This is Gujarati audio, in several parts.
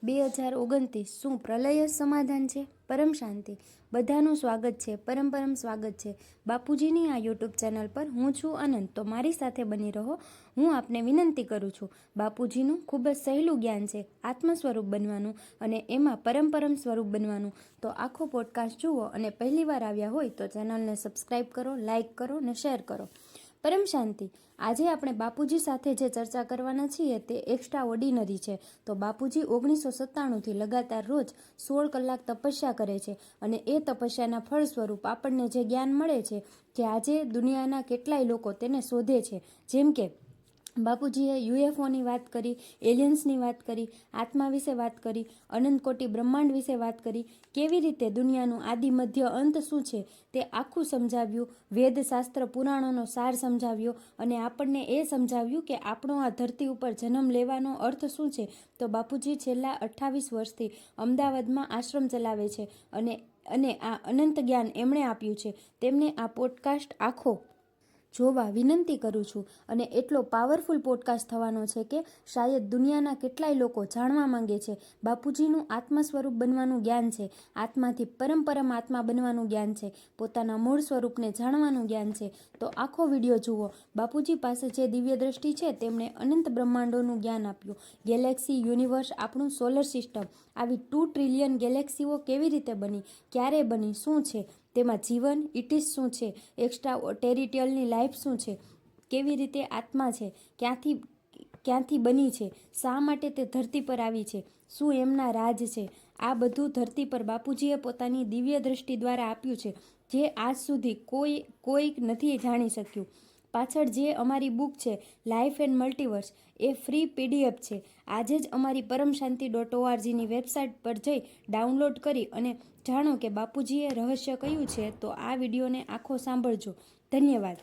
2029 શું પ્રલય જ સમાધાન છે? પરમ શાંતિ. બધાનું સ્વાગત છે, પરમ સ્વાગત છે બાપુજીની આ યુટ્યુબ ચેનલ પર. હું છું અનંત, તો મારી સાથે બની રહો. હું આપને વિનંતી કરું છું, બાપુજીનું ખૂબ જ સહેલું જ્ઞાન છે આત્મ સ્વરૂપ બનવાનું, અને એમાં પરમ સ્વરૂપ બનવાનું. તો આખો પોડકાસ્ટ જુઓ, અને પહેલી વાર આવ્યા હોય તો ચેનલને સબસ્ક્રાઈબ કરો, લાઈક કરો ને શેર કરો. પરમ શાંતિ. આજે આપણે બાપુજી સાથે જે ચર્ચા કરવાના છીએ તે એક્સ્ટ્રા ઓર્ડિનરી છે. તો બાપુજી 1997થી લગાતાર રોજ 16 કલાક તપસ્યા કરે છે, અને એ તપસ્યાના ફળ સ્વરૂપ આપણને જે જ્ઞાન મળે છે, કે આજે દુનિયાના કેટલાય લોકો તેને શોધે છે. જેમ કે બાપુજીએ યુએફઓની વાત કરી, એલિયન્સની વાત કરી, આત્મા વિશે વાત કરી, અનંત કોટી બ્રહ્માંડ વિશે વાત કરી, કેવી રીતે દુનિયાનું આદિ મધ્ય અંત શું છે તે આખું સમજાવ્યું, વેદશાસ્ત્ર પુરાણોનો સાર સમજાવ્યો, અને આપણને એ સમજાવ્યું કે આપણો આ ધરતી ઉપર જન્મ લેવાનો અર્થ શું છે. તો બાપુજી છેલ્લા 28 વર્ષથી અમદાવાદમાં આશ્રમ ચલાવે છે, અને આ અનંત જ્ઞાન એમણે આપ્યું છે. તેમને આ પોડકાસ્ટ આખો જોવા વિનંતી કરું છું. અને એટલો પાવરફુલ પોડકાસ્ટ થવાનો છે કે શાયદ દુનિયાના કેટલાય લોકો જાણવા માંગે છે. બાપુજીનું આત્મ સ્વરૂપ બનવાનું જ્ઞાન છે, આત્માથી પરમ આત્મા બનવાનું જ્ઞાન છે, પોતાના મૂળ સ્વરૂપને જાણવાનું જ્ઞાન છે. તો આખો વિડીયો જુઓ. બાપુજી પાસે જે દિવ્ય દ્રષ્ટિ છે, તેમણે અનંત બ્રહ્માંડોનું જ્ઞાન આપ્યું. ગેલેક્સી, યુનિવર્સ, આપણું સોલર સિસ્ટમ, આવી 2 ટ્રિલિયન ગેલેક્સીઓ કેવી રીતે બની, ક્યારે બની, શું છે તેમાં જીવન, ઇટિસ શું છે, એક્સ્ટ્રા ટેરિટોરિયલની લાઈફ શું છે, કેવી રીતે આત્મા છે, ક્યાંથી બની છે, શા માટે તે ધરતી પર આવી છે, શું એમના રાજ છે. આ બધું ધરતી પર બાપુજીએ પોતાની દિવ્ય દ્રષ્ટિ દ્વારા આપ્યું છે, જે આજ સુધી કોઈ નથી જાણી શક્યું. પાછળ જે અમારી બુક છે life and multiverse, A free PDF છે. આજે જ અમારી પરમશાંતિ.orgની વેબસાઇટ પર જઈ ડાઉનલોડ કરી અને જાણો કે બાપુજીએ રહસ્ય કયું છે. તો આ વિડીયોને આખો સાંભળજો. ધન્યવાદ.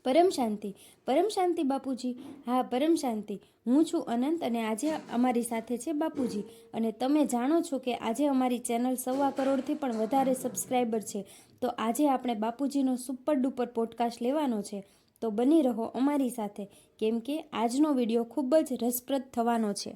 પરમ શાંતિ બાપુજી. હા, પરમ શાંતિ. હું છું અનંત, અને આજે અમારી સાથે છે બાપુજી. અને તમે જાણો છો કે આજે અમારી ચેનલ 1.25 કરોડથી પણ વધારે સબસ્ક્રાઈબર છે. તો આજે આપણે બાપુજીનો સુપર ડુપર પોડકાસ્ટ લેવાનો છે. તો બની રહો અમારી સાથે, કેમ કે આજનો વિડીયો ખૂબ જ રસપ્રદ થવાનો છે.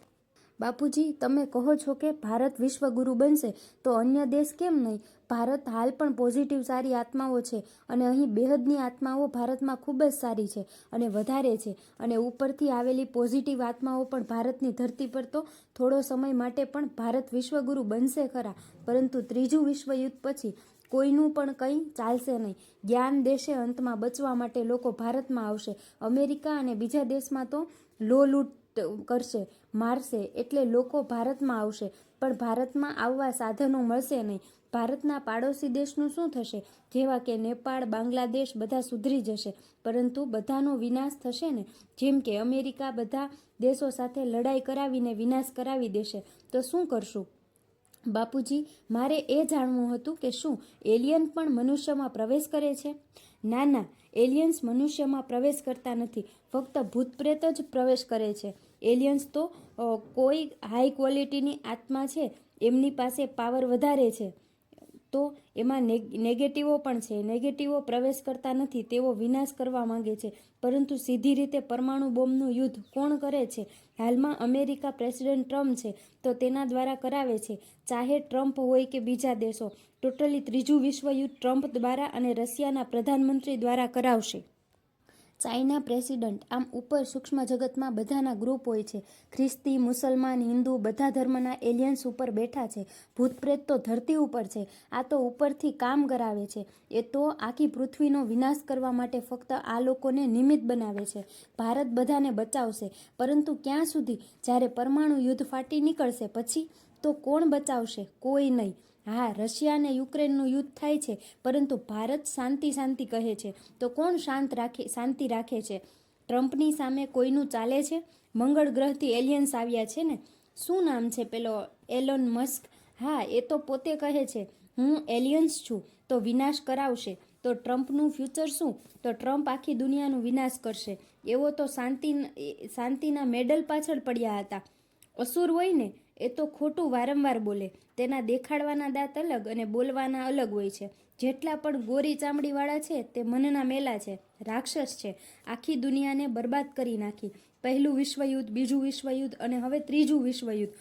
બાપુજી, તમે કહો છો કે ભારત વિશ્વગુરુ બનશે, તો અન્ય દેશ કેમ નહીં? ભારત હાલ પણ પોઝિટિવ સારી આત્માઓ છે, અને અહીં બેહદની આત્માઓ ભારતમાં ખૂબ જ સારી છે અને વધારે છે. અને ઉપરથી આવેલી પોઝિટિવ આત્માઓ પણ ભારતની ધરતી પર તો થોડો સમય માટે પણ ભારત વિશ્વગુરુ બનશે ખરા, પરંતુ ત્રીજું વિશ્વયુદ્ધ પછી કોઈનું પણ કંઈ ચાલશે નહીં. જ્ઞાન દેશે અંતમાં બચવા માટે લોકો ભારતમાં આવશે. અમેરિકા અને બીજા દેશમાં તો લૂંટ કરશે, મારશે, એટલે લોકો ભારતમાં આવશે. પણ ભારતમાં આવવા સાધનો મળશે નહીં. ભારતના પાડોશી દેશનું શું થશે? જેવા કે નેપાળ, બાંગ્લાદેશ, બધા સુધરી જશે, પરંતુ બધાનો વિનાશ થશે ને. જેમ કે અમેરિકા બધા દેશો સાથે લડાઈ કરાવીને વિનાશ કરાવી દેશે, તો શું કરશું? બાપુજી, મારે એ જાણવું હતું કે શું એલિયન પણ મનુષ્યમાં પ્રવેશ કરે છે? ના, એલિયન્સ મનુષ્યમાં પ્રવેશ કરતા નથી. ફક્ત ભૂત પ્રેત જ પ્રવેશ કરે છે. એલિયન્સ તો કોઈ હાઈ ક્વોલિટીની આત્મા છે, એમની પાસે પાવર વધારે છે, તો એમાં નેગેટિવો પણ છે. નેગેટિવો પ્રવેશ કરતા નથી, તેઓ વિનાશ કરવા માંગે છે. પરંતુ સીધી રીતે પરમાણુ બોમ્બનું યુદ્ધ કોણ કરે છે? હાલમાં અમેરિકા પ્રેસિડેન્ટ ટ્રમ્પ છે, તો તેના દ્વારા કરાવે છે. ચાહે ટ્રમ્પ હોય કે બીજા દેશો, ટોટલી ત્રીજું વિશ્વયુદ્ધ ટ્રમ્પ દ્વારા અને રશિયાના પ્રધાનમંત્રી દ્વારા કરાવશે. China president. આમ ઉપર સૂક્ષ્મ જગતમાં બધાના ગ્રુપ હોય છે. ખ્રિસ્તી, મુસલમાન, હિન્દુ, બધા ધર્મના એલિયન્સ ઉપર બેઠા છે. ભૂત પ્રેત તો ધરતી ઉપર છે. આ તો ઉપરથી કામ કરાવે છે. એ તો આખી પૃથ્વીનો વિનાશ કરવા માટે ફક્ત આ લોકોને નિમિત્ત બનાવે છે. ભારત બધાને બચાવશે, પરંતુ ક્યાં સુધી? જ્યારે પરમાણુ યુદ્ધ ફાટી નીકળશે પછી તો કોણ બચાવશે? કોઈ નહીં. હા, રશિયા અને યુક્રેનનું યુદ્ધ થાય છે, પરંતુ ભારત શાંતિ કહે છે, તો કોણ શાંતિ રાખે છે? ટ્રમ્પની સામે કોઈનું ચાલે છે? મંગળ ગ્રહથી એલિયન્સ આવ્યા છે ને. શું નામ છે પેલો એલોન મસ્ક? હા, એ તો પોતે કહે છે હું એલિયન્સ છું, તો વિનાશ કરાવશે. તો ટ્રમ્પનું ફ્યુચર શું? તો ટ્રમ્પ આખી દુનિયાનું વિનાશ કરશે. એવો તો શાંતિના મેડલ પાછળ પડ્યા હતા. અસુર હોય ને, એ તો ખોટું વારંવાર બોલે. તેના દેખાડવાના દાંત અલગ અને બોલવાના અલગ હોય છે. જેટલા પણ ગોરી ચામડીવાળા છે તે મનના મેલા છે, રાક્ષસ છે. આખી દુનિયાને બરબાદ કરી નાખી. પહેલું વિશ્વયુદ્ધ, બીજું વિશ્વયુદ્ધ અને હવે ત્રીજું વિશ્વયુદ્ધ.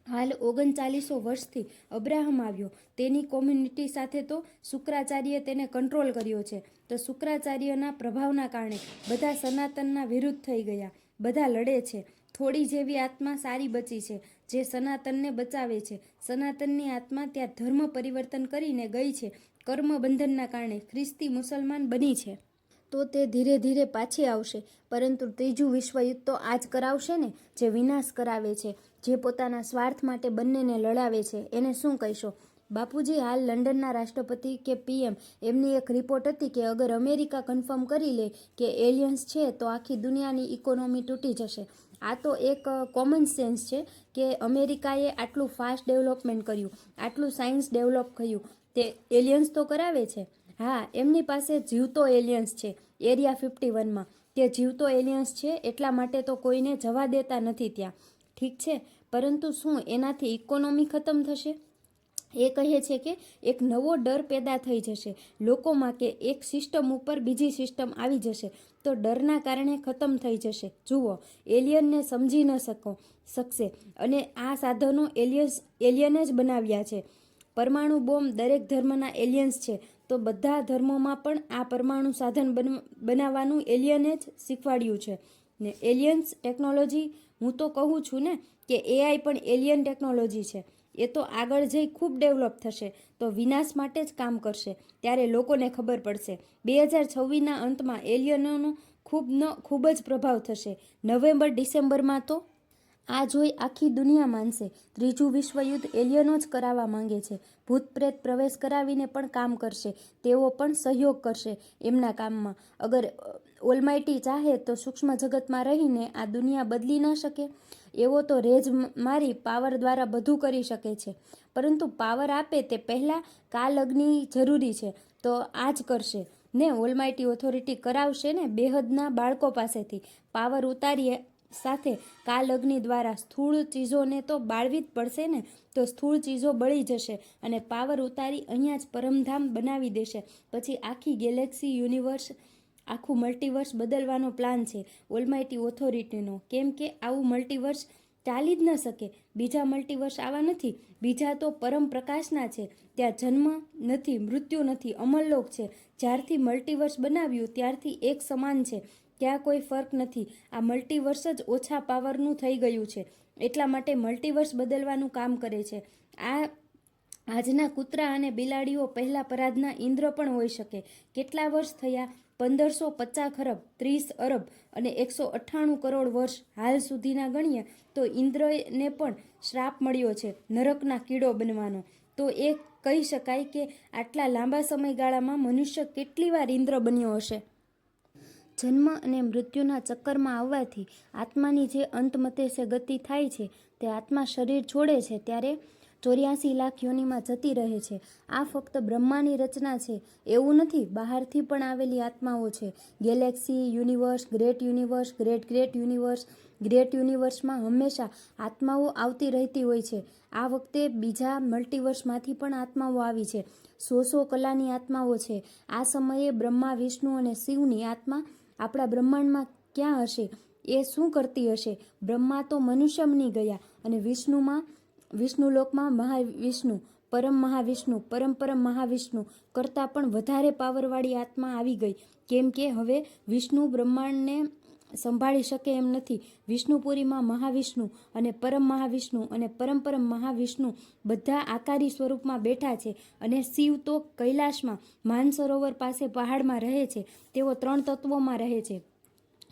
હાલ 3900 વર્ષથી અબ્રાહમ આવ્યો, તેની કોમ્યુનિટી સાથે તો શુક્રાચાર્યે તેને કંટ્રોલ કર્યો છે. તો શુક્રાચાર્યના પ્રભાવના કારણે બધા સનાતનના વિરુદ્ધ થઈ ગયા, બધા લડે છે. થોડી જેવી આત્મા સારી બચી છે જે સનાતનને બચાવે છે. સનાતનની આત્મા ત્યાં ધર્મ પરિવર્તન કરીને ગઈ છે. કર્મ બંધનના કારણે ખ્રિસ્તી મુસલમાન બની છે. તો તે ધીરે ધીરે પાછી આવશે. પરંતુ ત્રીજું વિશ્વયુદ્ધ તો આજ કરાવશે ને, જે વિનાશ કરાવે છે, જે પોતાના સ્વાર્થ માટે બંનેને લડાવે છે. એને શું કહીશો? બાપુજી, હાલ લંડનના રાષ્ટ્રપતિ કે પીએમ એમની એક રિપોર્ટ હતી કે અગર અમેરિકા કન્ફર્મ કરી લે કે એલિયન્સ છે તો આખી દુનિયાની ઇકોનોમી તૂટી જશે. આ તો એક કોમન સેન્સ છે કે અમેરિકાએ આટલું ફાસ્ટ ડેવલપમેન્ટ કર્યું, આટલું સાયન્સ ડેવલપ કર્યું, તે એલિયન્સ તો કરાવે છે. હા, એમની પાસે જીવતો એલિયન્સ છે. એરિયા 51માં તે જીવતો એલિયન્સ છે, એટલા માટે તો કોઈને જવા દેતા નથી ત્યાં. ઠીક છે, પરંતુ શું એનાથી ઇકોનોમી ખતમ થશે? એ કહે છે કે એક નવો ડર પેદા થઈ જશે લોકોમાં કે એક સિસ્ટમ ઉપર બીજી સિસ્ટમ આવી જશે, તો ડરના કારણે ખતમ થઈ જશે. જુઓ, એલિયનને સમજી ન શકશે અને આ સાધનો એલિયને જ બનાવ્યા છે. પરમાણુ બોમ્બ દરેક ધર્મના એલિયન્સ છે, તો બધા ધર્મોમાં પણ આ પરમાણુ સાધન બનાવવાનું એલિયને જ શીખવાડ્યું છે ને. એલિયન્સ ટેકનોલોજી, હું તો કહું છું ને કે એઆઈ પણ એલિયન ટેકનોલોજી છે. એ તો આગળ જઈ ખૂબ ડેવલપ થશે, તો વિનાશ માટે જ કામ કરશે. ત્યારે લોકોને ખબર પડશે. 2026ના અંતમાં એલિયનોનો ખૂબ જ પ્રભાવ થશે. નવેમ્બર ડિસેમ્બરમાં તો આ જોઈ આખી દુનિયા માનશે. ત્રીજું વિશ્વયુદ્ધ એલિયનો જ કરાવવા માંગે છે. ભૂત પ્રેત પ્રવેશ કરાવીને પણ કામ કરશે. તેઓ પણ સહયોગ કરશે એમના કામમાં. અગર ઓલમાઇટી ચાહે તો સૂક્ષ્મ જગતમાં રહીને આ દુનિયા બદલી ન શકે? એવો તો રેજ મારી પાવર દ્વારા બધું કરી શકે છે. પરંતુ પાવર આપે તે પહેલાં કાલ અગ્નિ જરૂરી છે, તો આ જ કરશે ને. ઓલમાઇટી ઓથોરિટી કરાવશે ને બેહદના બાળકો પાસેથી. પાવર ઉતારીએ સાથે કાલ અગ્નિ દ્વારા સ્થૂળ ચીજોને તો બાળવી જ પડશે ને. તો સ્થૂળ ચીજો બળી જશે અને પાવર ઉતારી અહીંયા જ પરમધામ બનાવી દેશે. પછી આખી ગેલેક્સી, યુનિવર્સ, આખું મલ્ટીવર્સ બદલવાનો પ્લાન છે ઓલમાઇટી ઓથોરિટીનો. કેમ કે આવું મલ્ટીવર્સ ચાલી જ ન શકે. બીજા મલ્ટીવર્સ આવા નથી. બીજા તો પરમ પ્રકાશના છે, ત્યાં જન્મ નથી, મૃત્યુ નથી, અમરલોક છે. જ્યારથી મલ્ટીવર્સ બનાવ્યું ત્યારથી એક સમાન છે, ત્યાં કોઈ ફર્ક નથી. આ મલ્ટીવર્સ જ ઓછા પાવરનું થઈ ગયું છે, એટલા માટે મલ્ટીવર્સ બદલવાનું કામ કરે છે. આજના કૂતરા અને બિલાડીઓ પહેલા પરાધના ઇન્દ્ર પણ હોઈ શકે. કેટલા વર્ષ થયા? 1550 ખરબ, 30 અરબ અને 198 કરોડ વર્ષ હાલ સુધીના ગણીએ તો ઇન્દ્રને પણ શ્રાપ મળ્યો છે નરકના કીડો બનવાનો. તો એ કહી શકાય કે આટલા લાંબા સમયગાળામાં મનુષ્ય કેટલી વાર ઇન્દ્ર બન્યો હશે. જન્મ અને મૃત્યુના ચક્કરમાં આવવાથી આત્માની જે અંતમતે સે ગતિ થાય છે, તે આત્મા શરીર છોડે છે ત્યારે 84 લાખ યોનિમાં જતી રહે છે. આ ફક્ત બ્રહ્માની રચના છે એવું નથી, બહારથી પણ આવેલી આત્માઓ છે. Galaxy, universe, great universe, great universe. Great યુનિવર્સમાં હંમેશા આત્માઓ આવતી રહેતી હોય છે. આ વખતે બીજા મલ્ટીવર્સમાંથી પણ આત્માઓ આવી છે. 100 કલાની આત્માઓ છે. આ સમયે બ્રહ્મા, વિષ્ણુ અને શિવની આત્મા આપણા બ્રહ્માંડમાં ક્યાં હશે? એ શું કરતી હશે? બ્રહ્મા તો મનુષ્ય બની ગયા અને વિષ્ણુલોકમાં મહાવિષ્ણુ, પરમ મહાવિષ્ણુ, પરમ મહાવિષ્ણુ કરતાં પણ વધારે પાવરવાળી આત્મા આવી ગઈ. કેમ કે હવે વિષ્ણુ બ્રહ્માંડને સંભાળી શકે એમ નથી. વિષ્ણુપુરીમાં મહાવિષ્ણુ અને પરમ મહાવિષ્ણુ અને પરમ મહાવિષ્ણુ બધા આકારી સ્વરૂપમાં બેઠા છે. અને શિવ તો કૈલાશમાં માનસરોવર પાસે પહાડમાં રહે છે. તેઓ 3 તત્વોમાં રહે છે.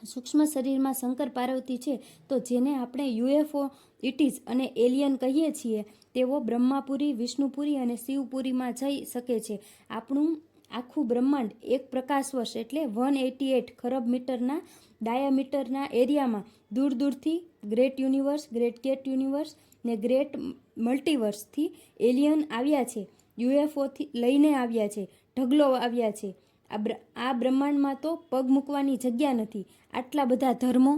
સૂક્ષ્મ શરીરમાં શંકર પાર્વતી છે. તો જેને આપણે યુએફઓ ઇટીઝ અને એલિયન કહીએ છીએ, તેઓ બ્રહ્માપુરી, વિષ્ણુપુરી અને શિવપુરીમાં જઈ શકે છે. આપણું આખું બ્રહ્માંડ એક પ્રકાશ વર્ષ એટલે 188 ખરબ મીટરના ડાયામીટરના એરિયામાં દૂર દૂરથી ગ્રેટ યુનિવર્સ, ગ્રેટ યુનિવર્સ ને ગ્રેટ મલ્ટીવર્સથી એલિયન આવ્યા છે. યુએફઓથી લઈને આવ્યા છે, ઢગલો આવ્યા છે. આ બ્રહ્માંડમાં તો પગ મૂકવાની જગ્યા નથી. આટલા બધા ધર્મો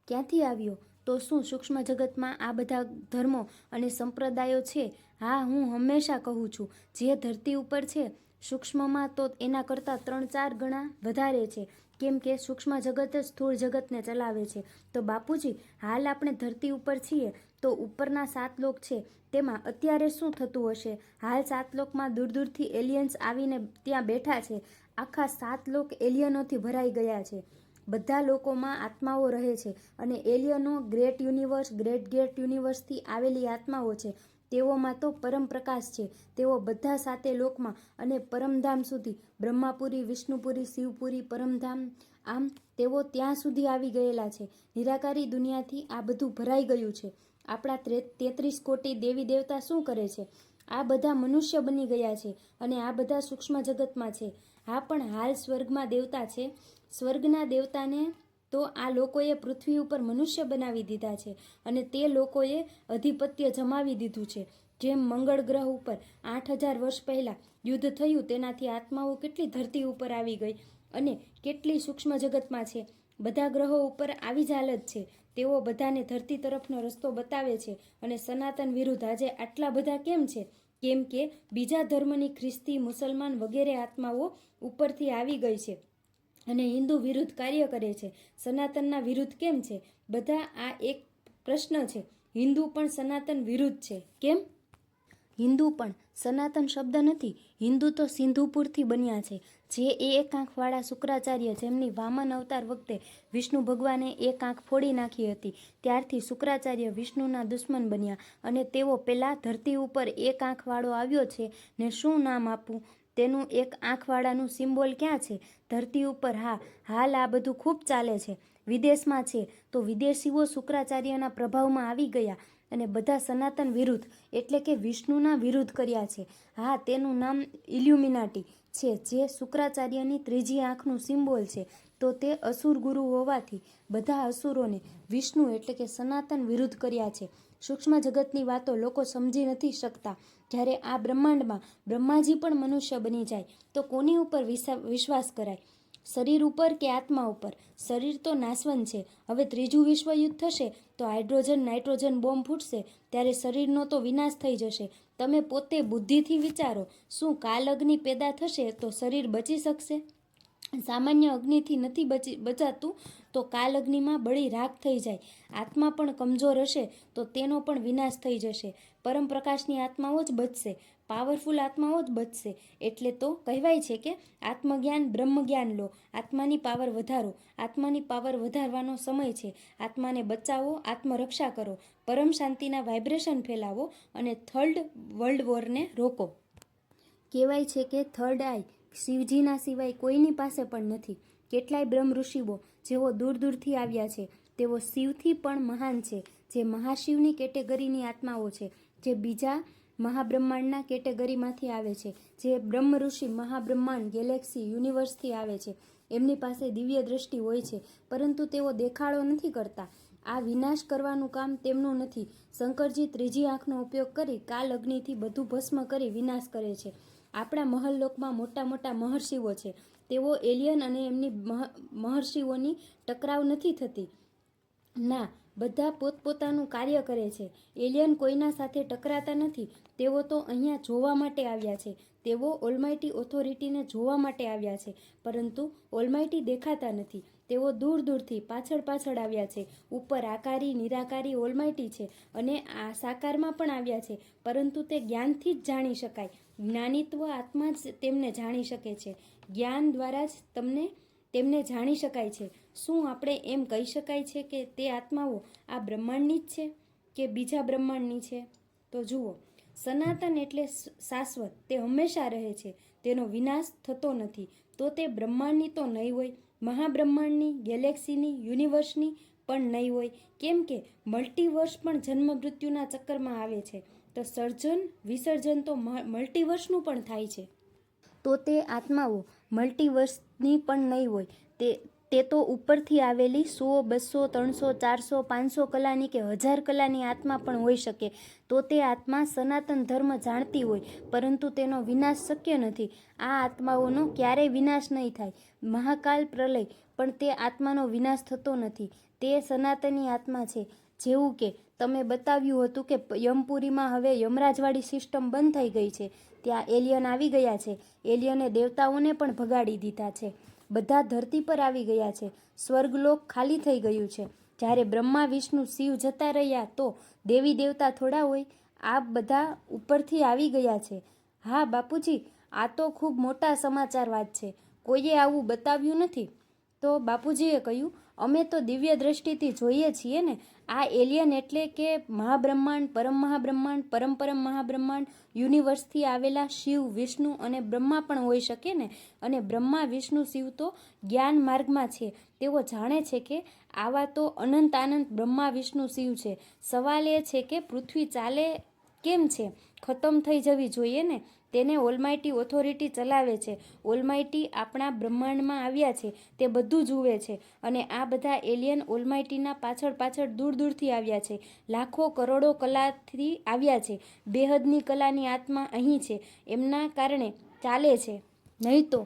ક્યાંથી આવ્યો? તો શું સૂક્ષ્મ જગતમાં આ બધા ધર્મો અને સંપ્રદાયો છે? હા, હું હંમેશા કહું છું, જે ધરતી ઉપર છે સૂક્ષ્મમાં તો એના કરતાં 3-4 ગણા વધારે છે. કેમ કે સૂક્ષ્મ જગત જ સ્થૂળ જગતને ચલાવે છે. તો બાપુજી, હાલ આપણે ધરતી ઉપર છીએ તો ઉપરના 7 લોક છે તેમાં અત્યારે શું થતું હશે? હાલ 7 લોકમાં દૂર દૂરથી એલિયન્સ આવીને ત્યાં બેઠા છે. આખા 7 લોક એલિયનોથી ભરાઈ ગયા છે. બધા લોકોમાં આત્માઓ રહે છે અને એલિયનો ગ્રેટ યુનિવર્સથી આવેલી આત્માઓ છે. તેઓમાં તો પરમ પ્રકાશ છે. તેઓ બધા 7 લોકમાં અને પરમધામ સુધી, બ્રહ્માપુરી, વિષ્ણુપુરી, શિવપુરી, પરમધામ, આમ તેઓ ત્યાં સુધી આવી ગયેલા છે. નિરાકારી દુનિયાથી આ બધું ભરાઈ ગયું છે. આપણા 33 કોટી દેવી દેવતા શું કરે છે? આ બધા મનુષ્ય બની ગયા છે અને આ બધા સૂક્ષ્મ જગતમાં છે. હા, પણ હાલ સ્વર્ગમાં દેવતા છે. સ્વર્ગના દેવતાને તો આ લોકોએ પૃથ્વી ઉપર મનુષ્ય બનાવી દીધા છે અને તે લોકોએ અધિપત્ય જમાવી દીધું છે. જેમ મંગળ ગ્રહ ઉપર 8000 વર્ષ પહેલાં યુદ્ધ થયું, તેનાથી આત્માઓ કેટલી ધરતી ઉપર આવી ગઈ અને કેટલી સૂક્ષ્મ જગતમાં છે. બધા ગ્રહો ઉપર આવી જ હાલત છે. તેઓ બધાને ધરતી તરફનો રસ્તો બતાવે છે અને સનાતન વિરુદ્ધ આજે આટલા બધા કેમ છે? કેમ કે બીજા ધર્મની ખ્રિસ્તી, મુસલમાન વગેરે આત્માઓ ઉપરથી આવી ગઈ છે અને હિન્દુ વિરુદ્ધ કાર્ય કરે છે. સનાતનના વિરુદ્ધ કેમ છે? બધા આ એક પ્રશ્ન છે. હિન્દુ પણ સનાતન વિરુદ્ધ છે. કેમ? હિન્દુ પણ સનાતન શબ્દ નથી. હિન્દુ તો સિંધુપુરથી બન્યા છે. જે એક આંખવાળા શુક્રાચાર્ય, જેમની વામન અવતાર વખતે વિષ્ણુ ભગવાને એક આંખ ફોડી નાખી હતી, ત્યારથી શુક્રાચાર્ય વિષ્ણુના દુશ્મન બન્યા અને તેઓ પેલા ધરતી ઉપર એક આંખવાળો આવ્યો છે ને શું નામ આપવું? તેનું એક આંખવાળાનું સિમ્બોલ ક્યાં છે? ધરતી ઉપર. હા, હાલ આ બધું ખૂબ ચાલે છે. વિદેશમાં છે તો વિદેશીઓ શુક્રાચાર્યના પ્રભાવમાં આવી ગયા અને બધા સનાતન વિરુદ્ધ એટલે કે વિષ્ણુના વિરુદ્ધ કર્યા છે. હા, તેનું નામ ઇલ્યુમિનાટી છે, જે શુક્રાચાર્યની ત્રીજી આંખનું સિમ્બોલ છે. તો તે અસુર ગુરુ હોવાથી બધા અસુરોને વિષ્ણુ એટલે કે સનાતન વિરુદ્ધ કર્યા છે. સૂક્ષ્મ જગતની વાતો લોકો સમજી નથી શકતા. જ્યારે આ બ્રહ્માંડમાં બ્રહ્માજી પણ મનુષ્ય બની જાય તો કોની ઉપર વિશ્વાસ કરાય? શરીર ઉપર કે આત્મા ઉપર? શરીર તો નાશવંત છે. હવે ત્રીજું વિશ્વયુદ્ધ થશે તો હાઇડ્રોજન નાઇટ્રોજન બોમ્બ ફૂટશે ત્યારે શરીરનો તો વિનાશ થઈ જશે. તમે પોતે બુદ્ધિથી વિચારો, શું કાલ અગ્નિ પેદા થશે તો શરીર બચી શકશે? સામાન્ય અગ્નિથી નથી બચાતું તો કાલ અગ્નિમાં બળી રાખ થઈ જાય. આત્મા પણ કમજોર હશે તો તેનો પણ વિનાશ થઈ જશે. પરમ પ્રકાશની આત્માઓ જ બચશે, પાવરફુલ આત્માઓ જ બચશે. એટલે તો કહેવાય છે કે આત્મજ્ઞાન બ્રહ્મ જ્ઞાન લો, આત્માની પાવર વધારો. આત્માની પાવર વધારવાનો સમય છે. આત્માને બચાવો, આત્મરક્ષા કરો, પરમ શાંતિના વાઇબ્રેશન ફેલાવો અને થર્ડ વર્લ્ડ વોરને રોકો. કહેવાય છે કે થર્ડ આઈ શિવજીના સિવાય કોઈની પાસે પણ નથી. કેટલાય બ્રહ્મ ઋષિઓ જેઓ દૂર દૂરથી આવ્યા છે, તેઓ શિવથી પણ મહાન છે. જે મહાશિવની કેટેગરીની આત્માઓ છે, જે બીજા મહાબ્રહ્માંડના કેટેગરીમાંથી આવે છે, જે બ્રહ્મ ઋષિ મહાબ્રહ્માંડ, ગેલેક્સી, યુનિવર્સથી આવે છે. એમની પાસે દિવ્ય દ્રષ્ટિ હોય છે, પરંતુ તેઓ દેખાડો નથી કરતા. આ વિનાશ કરવાનું કામ તેમનું નથી. શંકરજી ત્રીજી આંખનો ઉપયોગ કરી કાલ અગ્નિથી બધું ભસ્મ કરી વિનાશ કરે છે. આપણા મહલલોકમાં મોટા મોટા મહર્ષિઓ છે. તેઓ એલિયન અને એમની મહર્ષિઓની ટકરાવ નથી થતી. ના, બધા પોતપોતાનું કાર્ય કરે છે. એલિયન કોઈના સાથે ટકરાતા નથી. તેઓ તો અહીંયા જોવા માટે આવ્યા છે. તેઓ ઓલમાઇટી ઓથોરિટીને જોવા માટે આવ્યા છે, પરંતુ ઓલમાઇટી દેખાતા નથી. તેઓ દૂર દૂરથી પાછળ પાછળ આવ્યા છે. ઉપર આકારી નિરાકારી ઓલમાઇટી છે અને આ સાકારમાં પણ આવ્યા છે, પરંતુ તે જ્ઞાનથી જ જાણી શકાય. જ્ઞાનિત્વ આત્મા જ તેમને જાણી શકે છે. જ્ઞાન દ્વારા જ તેમને જાણી શકાય છે. શું આપણે એમ કહી શકાય છે કે તે આત્માઓ આ બ્રહ્માંડની જ છે કે બીજા બ્રહ્માંડની છે? તો જુઓ, સનાતન એટલે શાશ્વત, તે હંમેશા રહે છે, તેનો વિનાશ થતો નથી. તો તે બ્રહ્માંડની તો નહીં હોય, મહાબ્રહ્માંડની, ગેલેક્સીની, યુનિવર્સની પણ નહીં હોય. કેમ કે મલ્ટીવર્સ પણ જન્મ મૃત્યુના ચક્કરમાં આવે છે. તો સર્જન વિસર્જન તો મલ્ટીવર્સનું પણ થાય છે. તો તે આત્માઓ મલ્ટીવર્સની પણ નહીં હોય. તે તો ઉપરથી આવેલી 100, 200, 300, 400, 500 કલાની કે 1000 કલાની આત્મા પણ હોઈ શકે. તો તે આત્મા સનાતન ધર્મ જાણતી હોય, પરંતુ તેનો વિનાશ શક્ય નથી. આ આત્માઓનો ક્યારેય વિનાશ નહીં થાય. મહાકાલ પ્રલય પણ તે આત્માનો વિનાશ થતો નથી. તે સનાતની આત્મા છે. જેવું કે તમે બતાવ્યું હતું કે યમપુરીમાં હવે યમરાજવાળી સિસ્ટમ બંધ થઈ ગઈ છે. ત્યાં એલિયન આવી ગયા છે. એલિયને દેવતાઓને પણ ભગાડી દીધા છે. બધા ધરતી પર આવી ગયા છે. સ્વર્ગલોક ખાલી થઈ ગયું છે. જ્યારે બ્રહ્મા વિષ્ણુ શિવ જતા રહ્યા તો દેવી દેવતા થોડા હોય, આ બધા ઉપરથી આવી ગયા છે. હા બાપુજી, આ તો ખૂબ મોટા સમાચાર વાત છે, કોઈએ આવું બતાવ્યું નથી. તો બાપુજીએ કહ્યું, અમે તો દિવ્ય દ્રષ્ટિથી જોઈએ છીએ ને. આ એલિયન એટલે કે મહાબ્રહ્માંડ, પરમ મહાબ્રહ્માંડ, પરમ મહાબ્રહ્માંડ, યુનિવર્સથી આવેલા શિવ, વિષ્ણુ અને બ્રહ્મા પણ હોઈ શકે ને. અને બ્રહ્મા, વિષ્ણુ, શિવ તો જ્ઞાન માર્ગમાં છે. તેઓ જાણે છે કે આવા તો અનંત બ્રહ્મા, વિષ્ણુ, શિવ છે. સવાલ એ છે કે પૃથ્વી ચાલે કેમ છે? ખતમ થઈ જવી જોઈએ ને. તેને ઓલમાઇટી ઓથોરિટી ચલાવે છે. ઓલમાઇટી આપણા બ્રહ્માંડમાં આવ્યા છે, તે બધું જુએ છે. અને આ બધા એલિયન ઓલમાઇટીના પાછળ દૂરથી આવ્યા છે. લાખો કરોડો કલાથી આવ્યા છે. બેહદની કલાની આત્મા અહીં છે, એમના કારણે ચાલે છે. નહીં તો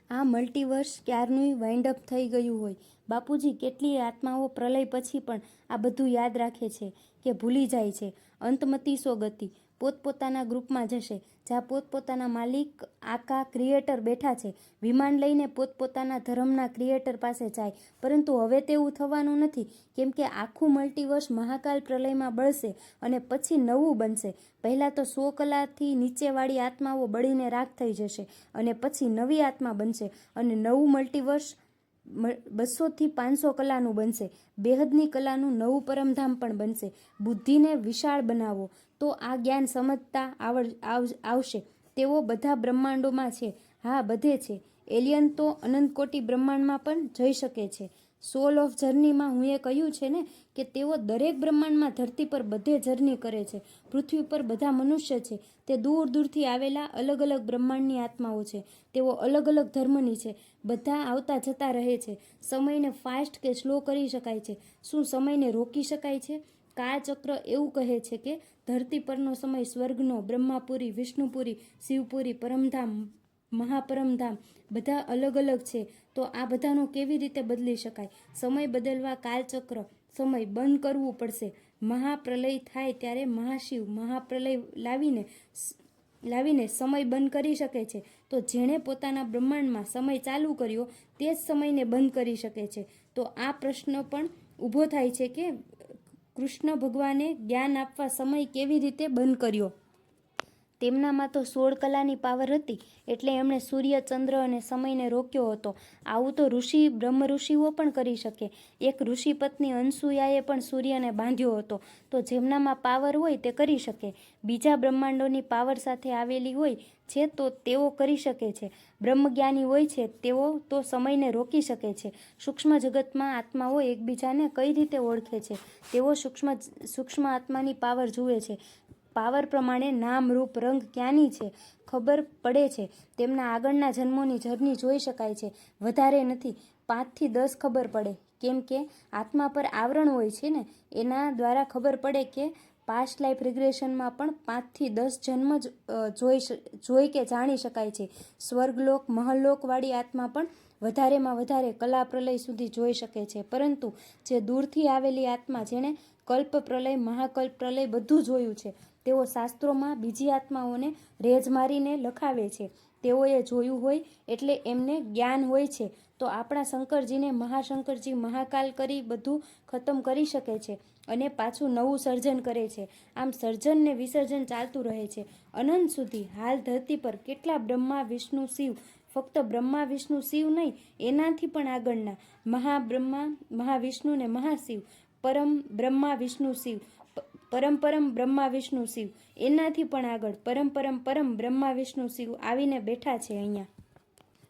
આ મલ્ટીવર્સ ક્યારનું વાઇન્ડ અપ થઈ ગયું હોય. બાપુજી, કેટલીય આત્માઓ પ્રલય પછી પણ આ બધું યાદ રાખે છે કે ભૂલી જાય છે. અંતમતી સો ગતિ, પોતપોતાના ગ્રુપમાં જશે, જ્યાં પોતપોતાના માલિક, આકા, ક્રિએટર બેઠા છે. વિમાન લઈને પોતપોતાના ધર્મના ક્રિએટર પાસે જાય. પરંતુ હવે તેવું થવાનું નથી, કેમ કે આખું મલ્ટીવર્સ મહાકાલ પ્રલયમાં બળશે અને પછી નવું બનશે. પહેલાં તો 100 કલાથી નીચેવાળી આત્માઓ બળીને રાખ થઈ જશે અને પછી નવી આત્મા બનશે અને નવું મલ્ટીવર્સ 200 થી 500 કલાનું બનશે. બેહદની કલાનું નવું પરમધામ પણ બનશે. બુદ્ધિને વિશાળ બનાવો તો આ જ્ઞાન સમજતા આવશે. તેઓ બધા બ્રહ્માંડોમાં છે. હા, બધે છે. એલિયન તો અનંતકોટી બ્રહ્માંડમાં પણ જઈ શકે છે. સોલ ઓફ જર્નીમાં હું એ કહ્યું છે ને કે તેઓ દરેક બ્રહ્માંડમાં, ધરતી પર બધે જર્ની કરે છે. પૃથ્વી પર બધા મનુષ્ય છે, તે દૂરથી આવેલા અલગ બ્રહ્માંડની આત્માઓ છે. તેઓ અલગ ધર્મની છે. બધા આવતા જતા રહે છે. સમયને ફાસ્ટ કે સ્લો કરી શકાય છે. શું સમયને રોકી શકાય છે? કાળચક્ર એવું કહે છે કે ધરતી પરનો સમય સ્વર્ગનો, બ્રહ્માપુરી, વિષ્ણુપુરી, શિવપુરી, પરમધામ, મહાપરમધામ બધા અલગ છે. તો આ બધાનો કેવી રીતે બદલી શકાય? સમય બદલવા કાળચક્ર, સમય બંધ કરવું પડશે. મહાપ્રલય થાય ત્યારે મહાશિવ મહાપ્રલય લાવીને સમય બંધ કરી શકે છે. તો જેણે પોતાના બ્રહ્માંડમાં સમય ચાલુ કર્યો તે જ સમયને બંધ કરી શકે છે. તો આ પ્રશ્ન પણ ઊભો થાય છે કે કૃષ્ણ ભગવાને જ્ઞાન આપવા સમય કેવી રીતે બંધ કર્યો? તેમનામાં તો 16 કલાની પાવર હતી, એટલે એમણે સૂર્ય, ચંદ્ર અને સમયને રોક્યો હતો. આવું તો બ્રહ્મ ઋષિઓ પણ કરી શકે. એક ઋષિ પત્ની અનસુયાએ પણ સૂર્યને બાંધ્યો હતો. તો જેમનામાં પાવર હોય તે કરી શકે. બીજા બ્રહ્માંડોની પાવર સાથે આવેલી હોય છે તો તેઓ કરી શકે છે. બ્રહ્મજ્ઞાની હોય છે તેઓ તો સમયને રોકી શકે છે. સૂક્ષ્મ જગતમાં આત્માઓ એકબીજાને કઈ રીતે ઓળખે છે? તેઓ સૂક્ષ્મ આત્માની પાવર જુએ છે. પાવર પ્રમાણે નામ, રૂપ, રંગ ક્યાંની છે ખબર પડે છે. તેમના આગળના જન્મોની જર્ની જોઈ શકાય છે. વધારે નથી, 5 થી 10 ખબર પડે. કેમ કે આત્મા પર આવરણ હોય છે ને, એના દ્વારા ખબર પડે કે પાસ્ટ લાઈફ રિગ્રેશનમાં પણ 5 થી 10 જન્મ જોઈ કે જાણી શકાય છે. સ્વર્ગલોક, મહલ્લોકવાળી આત્મા પણ વધારેમાં વધારે કલા પ્રલય સુધી જોઈ શકે છે. પરંતુ જે દૂરથી આવેલી આત્મા, જેણે કલ્પ પ્રલય, મહાકલ્પ પ્રલય બધું જોયું છે, તેઓ શાસ્ત્રોમાં બીજી આત્માઓને રેજ મારીને લખાવે છે. તેઓએ જોયું હોય એટલે એમને જ્ઞાન હોય છે. તો આપણા શંકરજીને મહાશંકરજી મહાકાલ કરી બધું ખતમ કરી શકે છે અને પાછું નવું સર્જન કરે છે. આમ સર્જન ને વિસર્જન ચાલતું રહે છે અનંત સુધી. હાલ ધરતી પર કેટલા બ્રહ્મા, વિષ્ણુ, શિવ, ફક્ત બ્રહ્મા, વિષ્ણુ, શિવ નહીં, એનાથી પણ આગળના મહાબ્રહ્મા, મહાવિષ્ણુ ને મહાશિવ, પરમ બ્રહ્મા, વિષ્ણુ, શિવ, પરમ બ્રહ્મા, વિષ્ણુ, શિવ, એનાથી પણ આગળ પરમ બ્રહ્મા, વિષ્ણુ, શિવ આવીને બેઠા છે અહીંયા.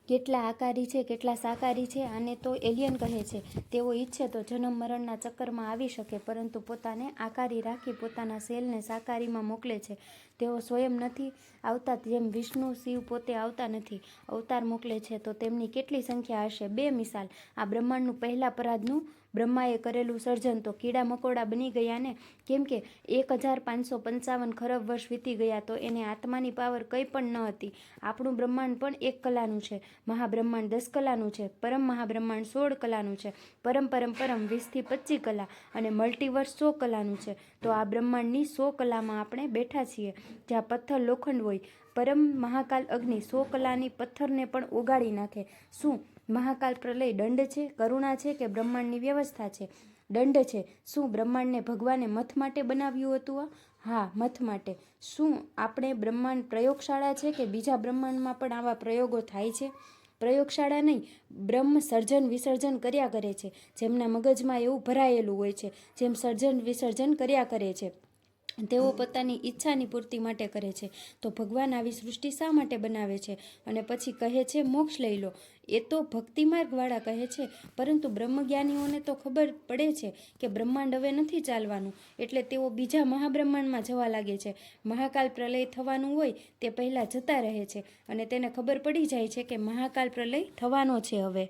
કેટલા આકારી છે, કેટલા સાકારી છે. આને તો એલિયન કહે છે. તેઓ ઈચ્છે તો જન્મ મરણના ચક્કરમાં આવી શકે, પરંતુ પોતાને આકારી રાખી પોતાના સેલને સાકારીમાં મોકલે છે. તેઓ સ્વયં નથી આવતા, જેમ વિષ્ણુ, શિવ પોતે આવતા નથી, અવતાર મોકલે છે. તો તેમની કેટલી સંખ્યા હશે? 2 મિસાલ. આ બ્રહ્માંડનું પહેલા પરાદનું બ્રહ્માએ કરેલું સર્જન તો કીડા મકોડા બની ગયા ને, કેમ કે 1555 ખરબ વર્ષ વીતી ગયા તો એને આત્માની પાવર કંઈ પણ ન હતી. આપણું બ્રહ્માંડ પણ 1 કલાનું છે, મહાબ્રહ્માંડ 10 કલાનું છે, પરમ મહાબ્રહ્માંડ 16 કલાનું છે, પરમ 20 થી 25 કલા અને મલ્ટીવર્સ 100 કલાનું છે. તો આ બ્રહ્માંડની 100 કલામાં આપણે બેઠા છીએ, જ્યાં પથ્થર લોખંડ હોય. પરમ મહાકાલ અગ્નિ 100 કલાની પથ્થરને પણ ઓગાળી નાખે. શું મહાકાલ પ્રલય દંડ છે, કરુણા છે કે બ્રહ્માંડની વ્યવસ્થા છે? દંડ છે. શું બ્રહ્માંડને ભગવાને મથ માટે બનાવ્યું હતું? હા, મથ માટે. શું આપણે બ્રહ્માંડ પ્રયોગશાળા છે કે બીજા બ્રહ્માંડમાં પણ આવા પ્રયોગો થાય છે? પ્રયોગશાળા નહીં, બ્રહ્મ સર્જન વિસર્જન કર્યા કરે છે. જેમના મગજમાં એવું ભરાયેલું હોય છે, જેમ સર્જન વિસર્જન કર્યા કરે છે, તેઓ પોતાની ઈચ્છાની પૂર્તિ માટે કરે છે. તો ભગવાન આવી સૃષ્ટિ શા માટે બનાવે છે? અને પછી કહે છે મોક્ષ લઈ લો. એ તો ભક્તિ માર્ગવાળા કહે છે, પરંતુ બ્રહ્મજ્ઞાનીઓને તો ખબર પડે છે કે બ્રહ્માંડ હવે નથી ચાલવાનું, એટલે તેઓ બીજા મહાબ્રહ્માંડમાં જવા લાગે છે. મહાકાલ પ્રલય થવાનું હોય તે પહેલાં જતા રહે છે, અને તેને ખબર પડી જાય છે કે મહાકાલ પ્રલય થવાનો છે. હવે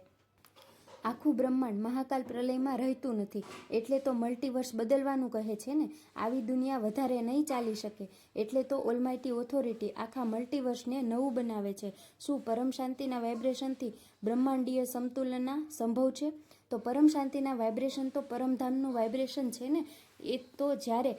આખું બ્રહ્માંડ મહાકાલ પ્રલયમાં રહેતું નથી, એટલે તો મલ્ટીવર્સ બદલવાનું કહે છે ને. આવી દુનિયા વધારે નહીં ચાલી શકે, એટલે તો ઓલમાઇટી ઓથોરિટી આખા મલ્ટીવર્સને નવું બનાવે છે. શું પરમ શાંતિના વાઇબ્રેશનથી બ્રહ્માંડીય સમતુલના સંભવ છે? તો પરમ શાંતિના વાઇબ્રેશન તો પરમધામનું વાઇબ્રેશન છે ને. એ તો જ્યારે